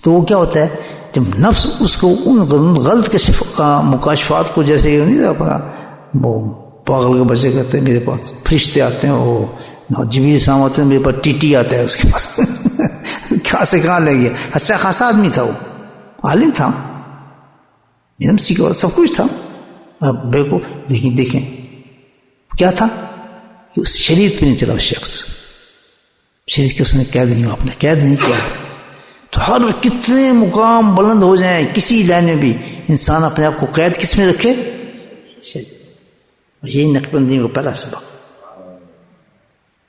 تو وہ کیا ہوتا ہے؟ جب نفس اس کو ان غلط کشف کا مکاشفات کو، جیسے نہیں اپنا وہ پاگل کے بچے کہتے ہیں میرے پاس فرشتے آتے ہیں، وہ جبریل السلام آتے ہیں میرے پاس، ٹی ٹی آتا ہے اس کے پاس کہاں سے کہاں لے گیا. اچھا خاصا آدمی تھا، وہ عالم تھا، علم سیکھا، سب کچھ تھا. اب دیکھو دیکھیں کیا تھا کہ اس شریعت پہ نہیں چلا. اس شخص شریعت کے اس نے قید نہیں، آپ نے قید نہیں کیا. تو ہر کتنے مقام بلند ہو جائیں کسی لائن میں بھی، انسان اپنے آپ کو قید کس میں رکھے؟ شریعت. یہی نقب بندی کو پہلا سبق.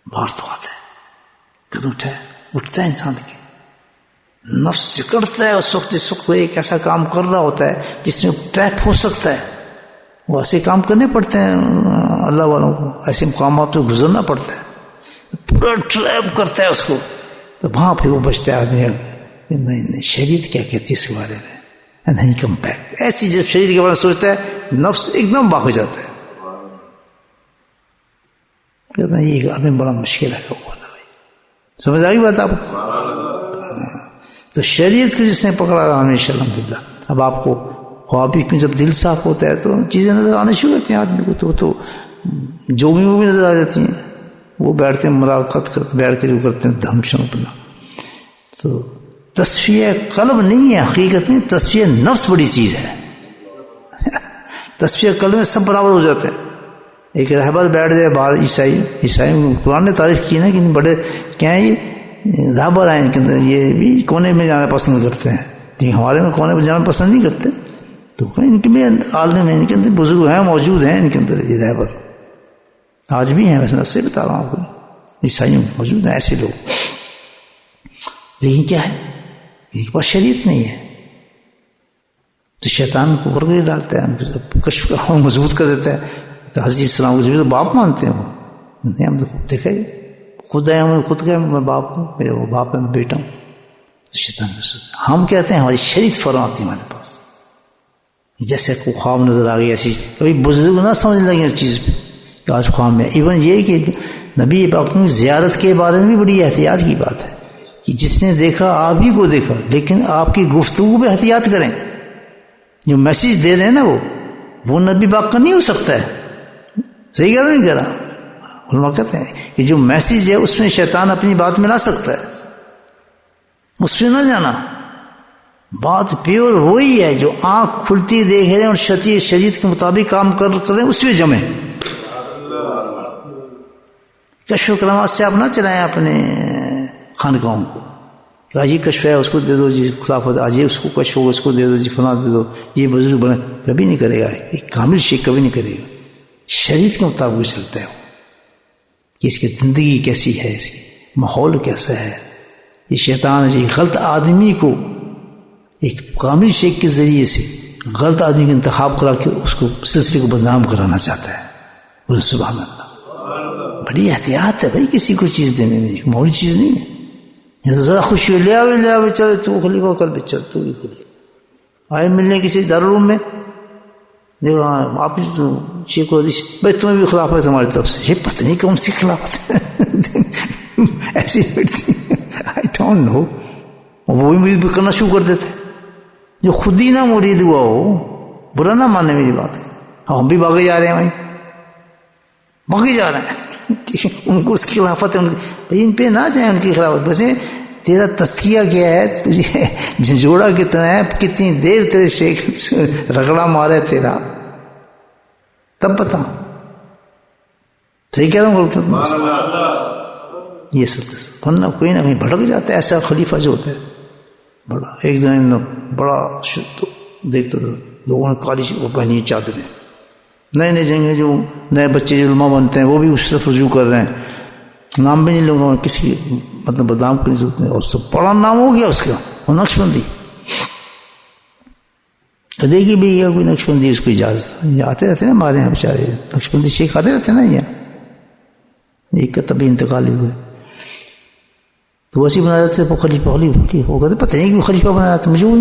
باہر تو آتا ہے، قدم اٹھتا ہے انسان کے، نفس سکڑتا ہے اس وقت، جس وقت وہ ایک ایسا کام کر رہا ہوتا ہے جس میں ٹریپ ہو سکتا ہے. وہ ایسے کام کرنے پڑتے ہیں اللہ والوں کو، ایسے مقامات پہ گزرنا پڑتا ہے، پورا ٹریپ کرتا ہے اس کو. تو وہاں پھر وہ بچتا ہے آدمی، نہیں شریعت کیا کہتی ہے اس کے بارے میں، نہیں کم بیک. ایسی جب شریعت کے بارے میں سوچتا ہے نفس ایک دم باق ہو جاتا ہے، کہتا ہے یہ آدمی بڑا مشکل ہے. سمجھ آ گئی بات آپ کو؟ تو شریعت کو جس نے پکڑا ہمیشہ الحمدللہ. اب آپ کو خوابی میں جب دل صاف ہوتا ہے تو چیزیں نظر آنے شروع ہوتی ہیں آدمی کو، تو جو بھی وہ بھی نظر آ جاتی ہیں. وہ بیٹھتے ہیں ملاقات کرتے، بیٹھ کے جو کرتے ہیں دھم شم اپنا. تو تصفیہ قلب نہیں ہے، حقیقت میں تصفیہ نفس بڑی چیز ہے. تصفیہ قلب میں سب برابر ہو جاتے ہیں. ایک رہبر بیٹھ جائے باہر، عیسائی قرآن نے تعریف کی نا کہ بڑے کیا ہیں یہ رہبر ہیں، ان کے اندر یہ بھی کونے میں جانا پسند کرتے ہیں، لیکن ہمارے میں کونے میں جانا پسند نہیں کرتے. تو ان کے میں عالم میں ان کے اندر بزرگ ہیں، موجود ہیں ان کے اندر یہ رہبر آج بھی ہیں. ویسے میں سے بتا رہا ہوں آپ کو، عیسائیوں موجود ہیں ایسے لوگ. لیکن کیا ہے ان کے پاس شریعت نہیں ہے، تو شیطان کو اوپر کر ڈالتا ہے، کشف مضبوط کر دیتا ہے. تو حضرت السلام کو تو باپ مانتے ہیں وہ، نہیں ہم تو خود دیکھا ہی خود ہے، ہم خود کہ میں باپ ہوں، میرے وہ باپ ہے، میں بیٹا ہوں. تو شیطان ہم کہتے ہیں ہماری شریعت فرماتی ہمارے پاس، جیسے کو خواب نظر آ گئی ایسی. کبھی بزرگ نہ سمجھ لگے اس چیز پہ کہ آج خواب میں. ایون یہ کہ نبی پاک کی زیارت کے بارے میں بھی بڑی احتیاط کی بات ہے کہ جس نے دیکھا آپ ہی کو دیکھا، لیکن آپ کی گفتگو پہ احتیاط کریں. جو میسیج دے رہے ہیں نا وہ نبی پاک کا نہیں ہو سکتا ہے. صحیح کہہ رہا نہیں کہہ رہا؟ علماء کہتے ہیں کہ جو میسیج ہے اس میں شیطان اپنی بات ملا سکتا ہے، اس پہ نہ جانا. بات پیور وہی ہے جو آنکھ کھلتی دیکھ رہے ہیں اور شریعت کے مطابق کام کر رہے ہیں، اس پہ جمیں. کشف و کرامات سے آپ نہ چلائیں اپنے خانقاہوں کو کہ آج یہ کشف ہے اس کو دے دو جی خلافت، آج یہ اس کو کشف ہوگا اس کو دے دو جی فلاں دے دو، یہ بزرگ بنے. کبھی نہیں کرے گا، ایک کامل شیخ کبھی نہیں کرے گا. شریعت کے مطابق چلتا ہے کہ اس کی زندگی کیسی ہے، اس کی ماحول کیسا ہے. یہ شیطان ہے غلط آدمی کو ایک کامل شیخ کے ذریعے سے غلط آدمی کا انتخاب کرا کے اس کو سلسلے کو بدنام کرانا چاہتا ہے. سبحان اللہ، بڑی احتیاط ہے بھائی کسی کو چیز دینے میں، ایک معمولی چیز نہیں ہے. یہ تو ذرا خوشی لے آوے چلے تو خلیفہ کل بھی چل تو بھی خلیفہ آئے ملنے کسی دارالعلوم میں، دیکھو ہاں آپ شیخ کو حدیث بھائی تمہیں بھی خلافت ہے ہماری طرف سے. یہ پتہ نہیں کون سی خلافت ہے ایسی بیٹھتی آئی ڈونٹ نو. وہی مرید بھی کرنا شروع کر دیتے جو خود ہی نہ مرید ہوا ہو. برا نہ ماننے میری بات، ہم بھی بھاگے جا رہے ہیں بھائی، بھاگے جا رہے ہیں. ان کو اس کی خلافت ہے، بھائی ان پہ نہ جائیں ان کی خلافت. ویسے تیرا تزکیہ کیا ہے، تجھے جھنجھوڑا کتنا ہے، کتنی دیر تیرے شیخ رگڑا مارے تیرا، تب بتا. صحیح کہہ رہا ہوں؟ یہ سب ورنہ کوئی نہ کہیں بھٹک جاتا ہے. ایسا خلیفہ جو ہوتا ہے بڑا، ایک دن بڑا دیکھتے لوگوں نے کالی وہ پہنی چادریں، نئے نئے جنگیں جو نئے بچے جو علماء بنتے ہیں وہ بھی اس طرف رجوع کر رہے ہیں. نام بھی نہیں لوں گا کسی مطلب بدنام کی ضرورت نہیں. اور سب بڑا نام ہو گیا اس کا، وہ نقش بندی. دیکھی بھی ہے کوئی نقش بندی اس کو اجازت آتے رہتے ہیں ہمارے یہاں بیچارے نقش بندی شیخ آتے رہتے ہیں نا. یہاں ایک کا طبی انتقال ہی ہوئے تو ویسے بنا رہے تھے وہ خلیفہ وہ کہتے پتہ نہیں کہ خلیفہ بنا رہا تھا. مجھے وہ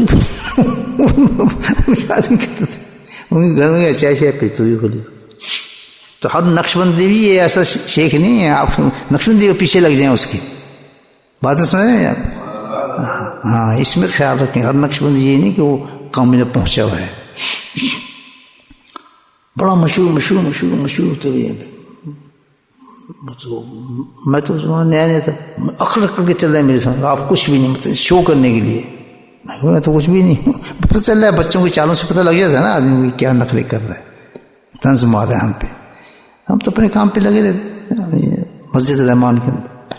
یاد نہیں کرتے تھے ان کے گھر میں چائے شائے پیتے ہوئے خلیفہ. تو ہر نقش بندی بھی یہ ایسا شیخ نہیں ہے آپ نقش بندی کے پیچھے لگ جائیں اس کی باتیں سمجھ آپ. ہاں اس میں خیال رکھیں، ہر نقش بندی یہ نہیں کہ وہ کام میں پہنچا ہوا ہے. بڑا مشہور تو میں تو نیا نیا تھا، اکڑ کے چل رہا ہے میرے سامنے، آپ کچھ بھی نہیں مطلب شو کرنے کے لیے. میں تو کچھ بھی نہیں، پتہ چل رہا ہے بچوں کی چالوں سے پتہ لگ جاتا ہے نا آدمی کیا نخرے کر رہا ہے، طنز مار رہا ہے ہم پہ. ہم تو اپنے کام پہ لگے رہتے مسجد رحمان کے اندر.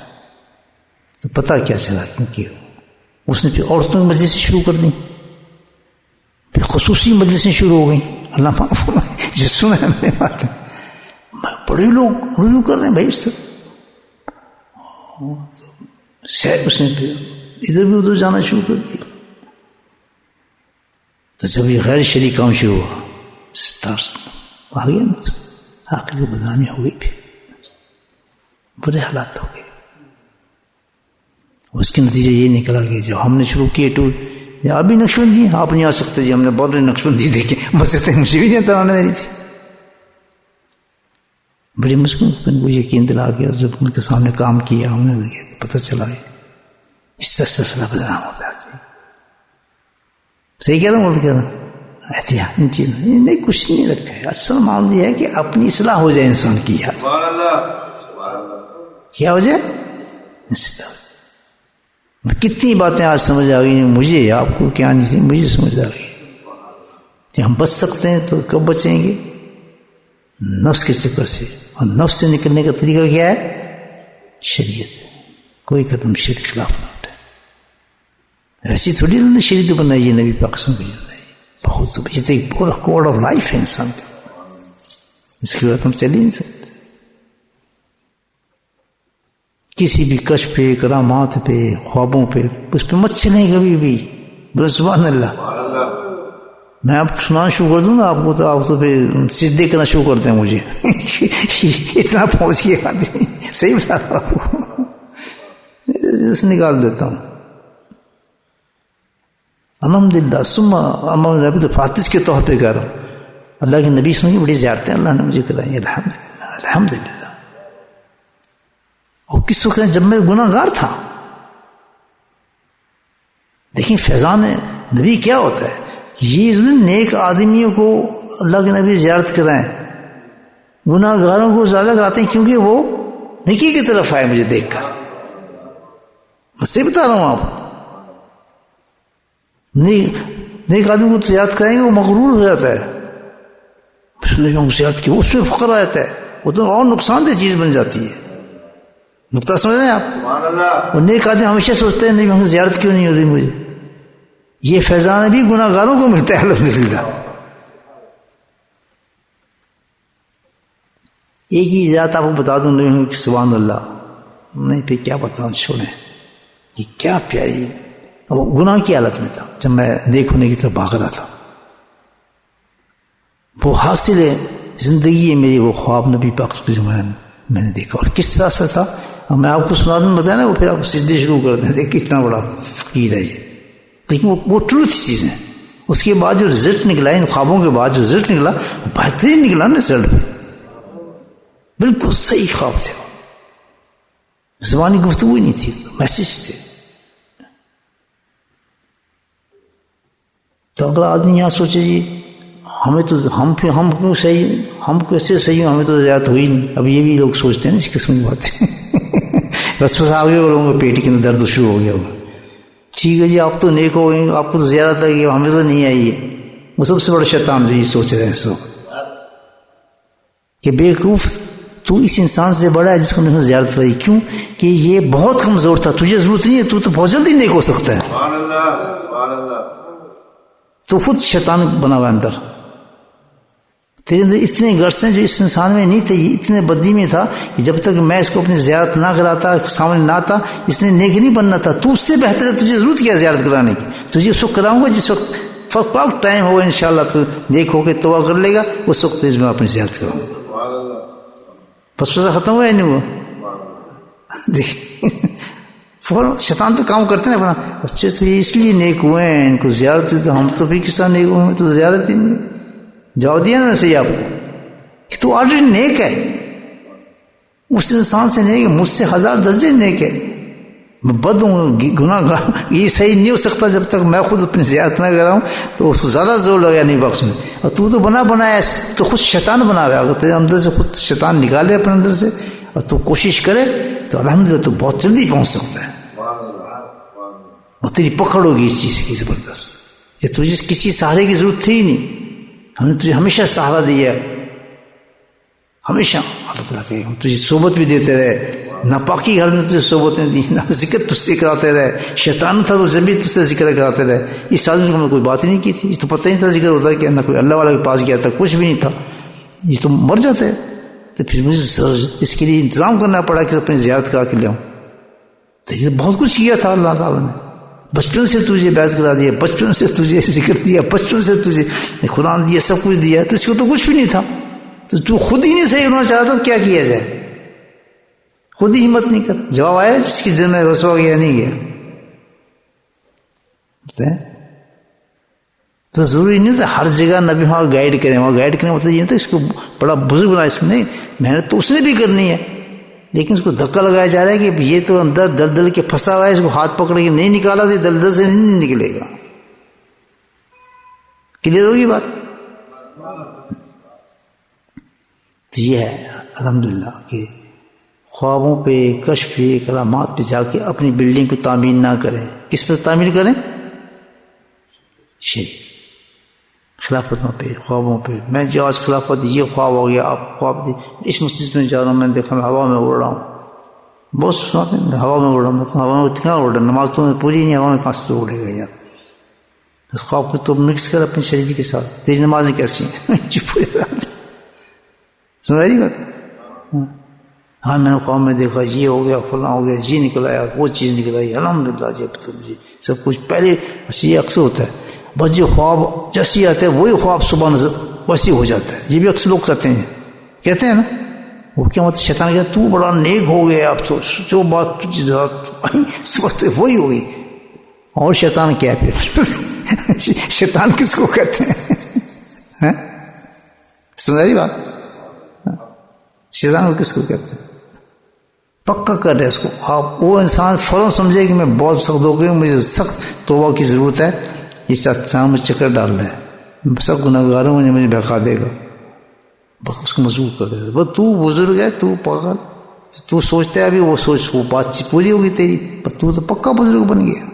تو پتہ کیا چلا کیونکہ اس نے پھر عورتوں کی مجلسیں شروع کر دیں، پھر خصوصی مجلسیں شروع ہو گئیں. اللہ جس سنا ہے میرے بات بڑے لوگ رجوع کر رہے ہیں بھائی اس طرح. اس نے پھر ادھر بھی ادھر جانا شروع کر دیا. تو جب یہ غیر شرعی کام شروع ہوا آ گیا نا آخر کی بدنامی ہو گئی، پھر برے حالات ہو گئے. اس کے نتیجے یہ نکلا کہ جب ہم نے شروع کیے ٹور آپ بھی نقش بندی آپ نہیں آ سکتے جی، ہم نے بہت نقش بندی دیکھے مسجد مجھے بھی نہیں ترانے دے رہی تھی. بڑی مشکل کو یقین دلا کے اور جب ان کے سامنے کام کیا ہم نے پتہ چلا اس سے سلسلہ بدنام ہوتا ہے. صحیح کہہ رہا ہوں کہہ رہا ہوں احتیاط ان چیزوں نے کچھ نہیں رکھا ہے. اصل معاملہ یہ ہے کہ اپنی اصلاح ہو جائے انسان کی. یاد کیا ہو جائے اصلاح ہو جائے. کتنی باتیں آج سمجھ آ گئی مجھے، آپ کو کیا نہیں تھی، مجھے سمجھ آ گئی کہ ہم بچ سکتے ہیں تو کب بچیں گے؟ نفس کے چکر سے. اور نفس سے نکلنے کا طریقہ کیا ہے؟ شریعت. کوئی قدم شریعت خلاف نہ اٹھے. ایسی تھوڑی انہوں نے شریعت بنائی ہے، نبی پاک صلی اللہ علیہ وسلم بنائی. بہت زبردست ایک پورا کوڈ آف لائف ہے انسان کا، اس کے بعد ہم چل ہی نہیں سکتے. کسی بھی کش پہ، کرامات پہ، خوابوں پہ، اس پہ مت چلیں کبھی بھی. بولے سبحان اللہ. میں آپ کو سنانا شروع کر دوں نا، آپ کو تو آپ تو پھر سجدے کرنا شروع کرتے ہیں مجھے. اتنا پہنچ گیا آدمی. صحیح بتا رہا ہوں، آپ کو نکال دیتا ہوں. الحمدللہ ثم ابھی تو فاتح کے طور پہ کہہ رہا ہوں. اللہ کے نبی صلی اللہ علیہ وسلم کی بڑی زیارتیں اللہ نے مجھے کرائی. الحمدللہ الحمدللہ. اور کس وقت جب میں گناہ گار تھا. لیکن فیضان نبی کیا ہوتا ہے؟ یہ نیک آدمیوں کو اللہ کے نبی زیارت کرائیں، گناہ گاروں کو زیادہ کراتے ہیں، کیونکہ وہ نیکی کی طرف آئے. مجھے دیکھ کر میں سے بتا رہا ہوں آپ کو، نیک آدمی کو زیارت کرائیں گے وہ مغرور ہو جاتا ہے. زیارت کی اس میں فخر آ جاتا ہے، وہ تو اور نقصان دہ چیز بن جاتی ہے. نقطہ سمجھ رہے ہیں آپ؟ اور نیک آدمی ہمیشہ سوچتے ہیں نہیں زیارت کیوں نہیں ہو رہی مجھے. یہ فیضان بھی گناہ گاروں کو ملتا ہے الحمدللہ. ایک ہی ذات آپ کو بتا دوں سبحان اللہ، نہیں پھر کیا بتاؤں، چھوڑیں. یہ کیا پیاری گناہ کی حالت میں تھا جب میں نیک ہونے کی طرف بھاگ رہا تھا. وہ حاصل ہے زندگی ہے میری، وہ خواب نبی پاک جو میں نے دیکھا. اور کس طرح سے تھا میں آپ کو سنا دوں، بتایا نا، وہ پھر آپ سجدے شروع کر دیں. دیکھ کتنا بڑا فقیر ہے یہ. لیکن وہ ٹروتھ چیز ہے. اس کے بعد جو رزلٹ نکلا، ان خوابوں کے بعد جو رزلٹ نکلا بہترین نکلا نا. رزلٹ بالکل صحیح خواب تھے. زبانی گفتگو ہی نہیں تھی، میسج تھے. تو اگر آدمی یہاں سوچے جی ہمیں تو ہم کیوں صحیح، ہم کیسے صحیح ہوں، ہمیں تو زیادت ہوئی نہیں. اب یہ بھی لوگ سوچتے ہیں نا اس قسم کی باتیں. بس آ گئے لوگوں کو پیٹ کے اندر درد شروع ہو گیا ہوگا. ٹھیک ہے جی آپ تو نیک ہو گئے، آپ کو تو زیادت لگی، ہمیں تو نہیں آئی ہے. وہ سب سے بڑا شیطان جو یہ سوچ رہے ہیں اس وقت کہ بیوقوف تو اس انسان سے بڑا ہے جس کو نہیں زیادت لگی. کیوں کہ یہ بہت کمزور تھا، تجھے ضرورت نہیں ہے، تو بہت جلدی نیک ہو سکتا ہے. سبحان اللہ سبحان اللہ. تو خود شیطان بنا ہوا اندر. تیرے اندر اتنے گٹس ہیں جو اس انسان میں نہیں تھے. یہ اتنے بدی میں تھا کہ جب تک میں اس کو اپنی زیارت نہ کراتا، سامنے نہ آتا، اس نے نیک نہیں بننا تھا. تو اس سے بہتر ہے، تجھے ضرورت کیا زیارت کرانے کی. تجھے اس وقت کراؤں گا جس وقت ٹائم ہوگا انشاءاللہ تو نیک ہو کے توبہ کر لے گا، اس وقت میں اپنی زیارت کراؤں گا. بس ختم ہوا یا نہیں ہوا؟ دیکھ فوراً شیطان تو کام کرتے ہیں اپنا. بچے تو یہ اس لیے نیک ہوئے ہیں، ان کو زیارت تو ہم تو بھی کس طرح نیک ہوئے ہیں، تو زیارت ہی نہیں. جواب دیا نا صحیح آپ کو کہ تو آلریڈی نیک ہے. اس انسان سے نیک ہے، مجھ سے 1000 درجے نیک ہے. میں بد ہوں، گناہ گار. یہ صحیح نہیں ہو سکتا جب تک میں خود اپنی زیارت نہ کراؤں. تو اس کو زیادہ زور لگا نہیں بخش میں. اور تو بنایا تو خود شیطان بنا ہوا. اگر تیرے اندر سے خود شیطان نکالے اپنے اندر سے اور تو کوشش کرے تو الحمدللہ تو بہت جلدی پہنچ سکتا ہے. اور تیری پکڑ ہوگی اس چیز کی زبردست. یہ تجھے کسی سہارے کی ضرورت تھی ہی نہیں. ہم نے تجھے ہمیشہ سہارا دیا، ہمیشہ. اللہ تعالیٰ کہ ہم تجھے صحبت بھی دیتے رہے، ناپاکی گھر میں تجھے صحبتیں دی، نہ ذکر تجھ سے کراتے رہے. شیطان تھا تو جب بھی تجھ سے ذکر کراتے رہے. اس آدمی کو ہم نے کوئی بات ہی نہیں کی تھی. اس تو پتہ نہیں تھا ذکر ہوتا کیا، نہ کوئی اللہ والا کے پاس گیا تھا، کچھ بھی نہیں تھا. یہ تو مر جاتے. تو پھر مجھے اس کے لیے انتظام کرنا پڑا کہ اپنی زیارت کرا کے لے آؤں. تو یہ بہت کچھ کیا تھا اللہ تعالیٰ نے. بچپن سے تجھے بیعت کرا دیا، بچپن سے تجھے ذکر دیا، بچپن سے تجھے قرآن دیا، سب کچھ دیا. تو اس کو تو کچھ بھی نہیں تھا. تو خود ہی نہیں صحیح ہونا چاہتا تو کیا کیا جائے؟ خود ہی ہمت نہیں کر. جواب آیا جس کی دل میں رسوا گیا نہیں گیا. تو ضروری نہیں تھا ہر جگہ نبی وہاں گائیڈ کریں. وہاں گائیڈ کرنے مطلب یہ نہیں تھا اس کو بڑا بزرگ بنا. اس کو نہیں، محنت تو اس نے بھی کرنی ہے، لیکن اس کو دھکا لگایا جا رہا ہے کہ یہ تو اندر دلدل کے پھنسا ہوا ہے، اس کو ہاتھ پکڑ کے نہیں نکالا تو دلدل سے نہیں نکلے گا. کلیئر ہوگی بات؟ تو یہ ہے الحمدللہ کہ خوابوں پہ، کشف پہ، کرامات پہ جا کے اپنی بلڈنگ کو تعمیر نہ کریں. کس پہ تعمیر کریں؟ شریعت، خلافتوں پہ، خوابوں پہ. میں جو آج خلافت یہ خواب ہو گیا، آپ خواب دی اس مسجد میں جا رہا ہوں، میں نے دیکھا میں ہوا میں اڑ رہا ہوں. بہت سناتے ہیں ہوا میں اڑ رہا ہوں. ہوا میں کہاں اڑ رہا؟ نماز تو پوری نہیں، ہوا میں کہاں سے اڑے گا یار. اس خواب کو تو مکس کر اپنی شریعت کے ساتھ. تیری نمازیں کیسی ہیں؟ چپ ہو جاتا. سمجھ رہی بات؟ ہاں میں نے خواب میں دیکھا یہ ہو گیا، فلاں ہو گیا، یہ نکل آیا، وہ چیز نکل آئی، الحمدللہ جی. اب تو مجھے سب کچھ پہلے یہ اکثر ہوتا ہے، بس جو خواب جیسی آتا ہے وہی خواب صبح نظر ویسی ہو جاتا ہے. یہ بھی اکثر لوگ کہتے ہیں نا. وہ کیا مطلب؟ شیطان کہتا تو بڑا نیک ہو گیا، اب تو جو بات تجھے صبح وہی ہوگی. اور شیطان کیا ہے پھر؟ شیطان کس کو کہتے ہیں؟ سمجھ رہی بات؟ شیطان کو کس کو کہتے ہیں؟ پکا کر رہے اس کو آپ. وہ انسان فوراً سمجھے کہ میں بہت سخت ہو گئی، مجھے سخت توبہ کی ضرورت ہے. اس انسان مجھے چکر ڈال رہا ہے، سب گناہگار ہوں، مجھے بہکا دے گا. بس اس کو مضبوط کر دے گا. بس تو بزرگ ہے، تو پاگل، تو سوچتا ہے ابھی وہ سوچ وہ بات چیت پوری ہوگی تیری، پر تو پکا بزرگ بن گیا.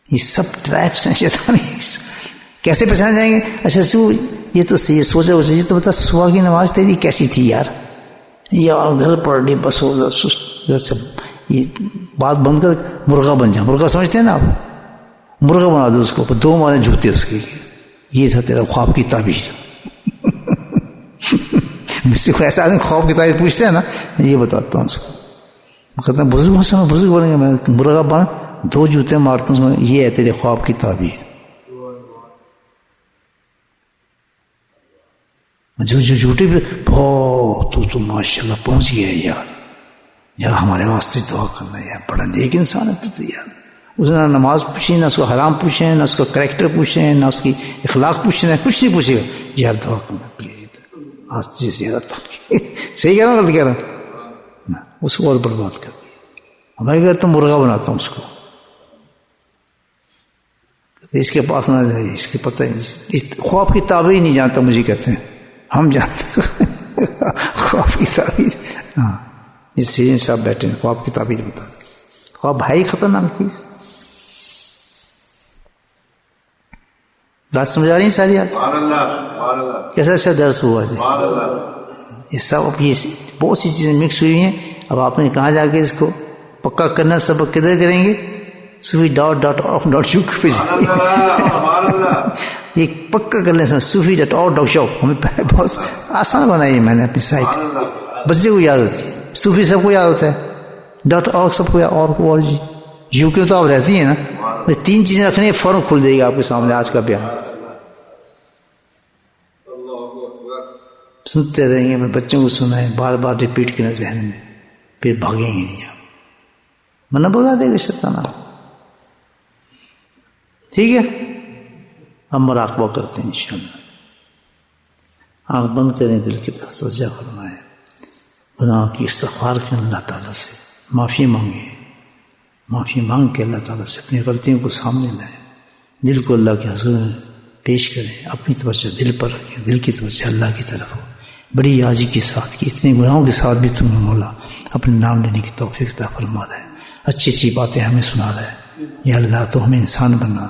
یہ سب ٹریپس ہیں شیطان. کیسے پہچان جائیں گے؟ اچھا یہ تو یہ سوچا ہو چاہیے. تو بتا صبح کی نماز تیری کیسی تھی یار؟ گھر پڑھ لی بس ہو سب. یہ بات بند کر، مرغا بن جا. مرغا سمجھتے ہیں نا آپ؟ مرغا بنا دو اس کو، دو معنی جھوٹے اس کے. یہ تھا تیرا خواب کی تعبیر. مجھ سے کوئی ایسا آدمی خواب کی تعبیر پوچھتے ہیں نا، یہ بتاتا ہوں اس کو. کہتے ہیں بزرگ سے میں بزرگ بنیں گے، میں مرغا بن دو جوتے مارتا ہوں. یہ ہے تیرے خواب کی تعبیر. جو جھوٹے بھی تو ماشاء اللہ پہنچ گیا یار ہمارے واسطے دعا کرنا یار، بڑا نیک انسان ہے تو یار. اس نے نہ نماز پوچھی، نہ اس کو حرام پوچھے، نہ اس کا کریکٹر پوچھے، نہ اس کی اخلاق پوچھے، نہ کچھ نہیں پوچھے گا. یار دعا کرنا پلیز. آج زیادہ صحیح کہہ رہا ہوں غلط کہہ رہا ہوں؟ اس کو اور برباد کر دیا. میں اگر تو مرغا بناتا ہوں اس کو. اس کے پاس نہ جائیے، اس کے پتہ خواب کی تعبیر نہیں جانتا. مجھے کہتے ہیں ہم جانتے خواب کی تعبیر. ہاں اس سیرین صاحب بیٹھے ہیں، خواب کی تعبیر بتا. خواب بھائی خطرناک چیز. بات سمجھ آ رہی ہے ساری؟ آج کیسا اچھا درس ہوا جی. یہ سب اب یہ بہت سی چیزیں مکس ہوئی ہیں. اب آپ نے کہاں جا کے اس کو پکا کرنا؟ سبق کدھر کریں گے؟ صوفی.org پہ یہ پکا کر لیں. صوفی.org ہمیں بہت آسان بنائی ہے میں نے اپنی سائٹ. بچے کو یاد ہوتی ہے، صوفی سب کو یاد ہوتا ہے، .org سب کو اور یو کے تو آپ رہتی ہیں نا. بس 3 چیزیں رکھنی ہے، فوراً کھل دے گا آپ کے سامنے آج کا بیان. سنتے رہیں گے. میں بچوں کو سنائیں، بار بار ریپیٹ کرنا ذہن میں، پھر بھاگیں گے نہیں آپ. منہ بھگا دے گا شیطان. ٹھیک ہے، ہم مراقبہ کرتے ہیں انشاءاللہ. آنکھ بند کریں، دل کی طرف توجہ فرمائیں، گناہ کی استغفار کریں، اللہ تعالیٰ سے معافی مانگیں. معافی مانگ کے اللہ تعالیٰ سے اپنی غلطیوں کو سامنے لائیں. دل کو اللہ کے حضور میں پیش کریں، اپنی توجہ دل پر رکھیں، دل کی توجہ اللہ کی طرف ہو. بڑی یازی کے ساتھ کہ اتنے گناہوں کے ساتھ بھی تم نے مولا اپنے نام لینے کی توفیق عطا فرما دے. اچھی اچھی باتیں ہمیں سنا دے. یا اللہ تو ہمیں انسان بنا،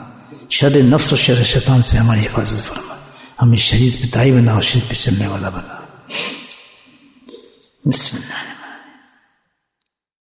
شر نفس و شر شیطان سے ہماری حفاظت فرما. ہمیں شریعت پہ دائی بنا اور شریعت پہ چلنے والا بنا. بسم اللہ.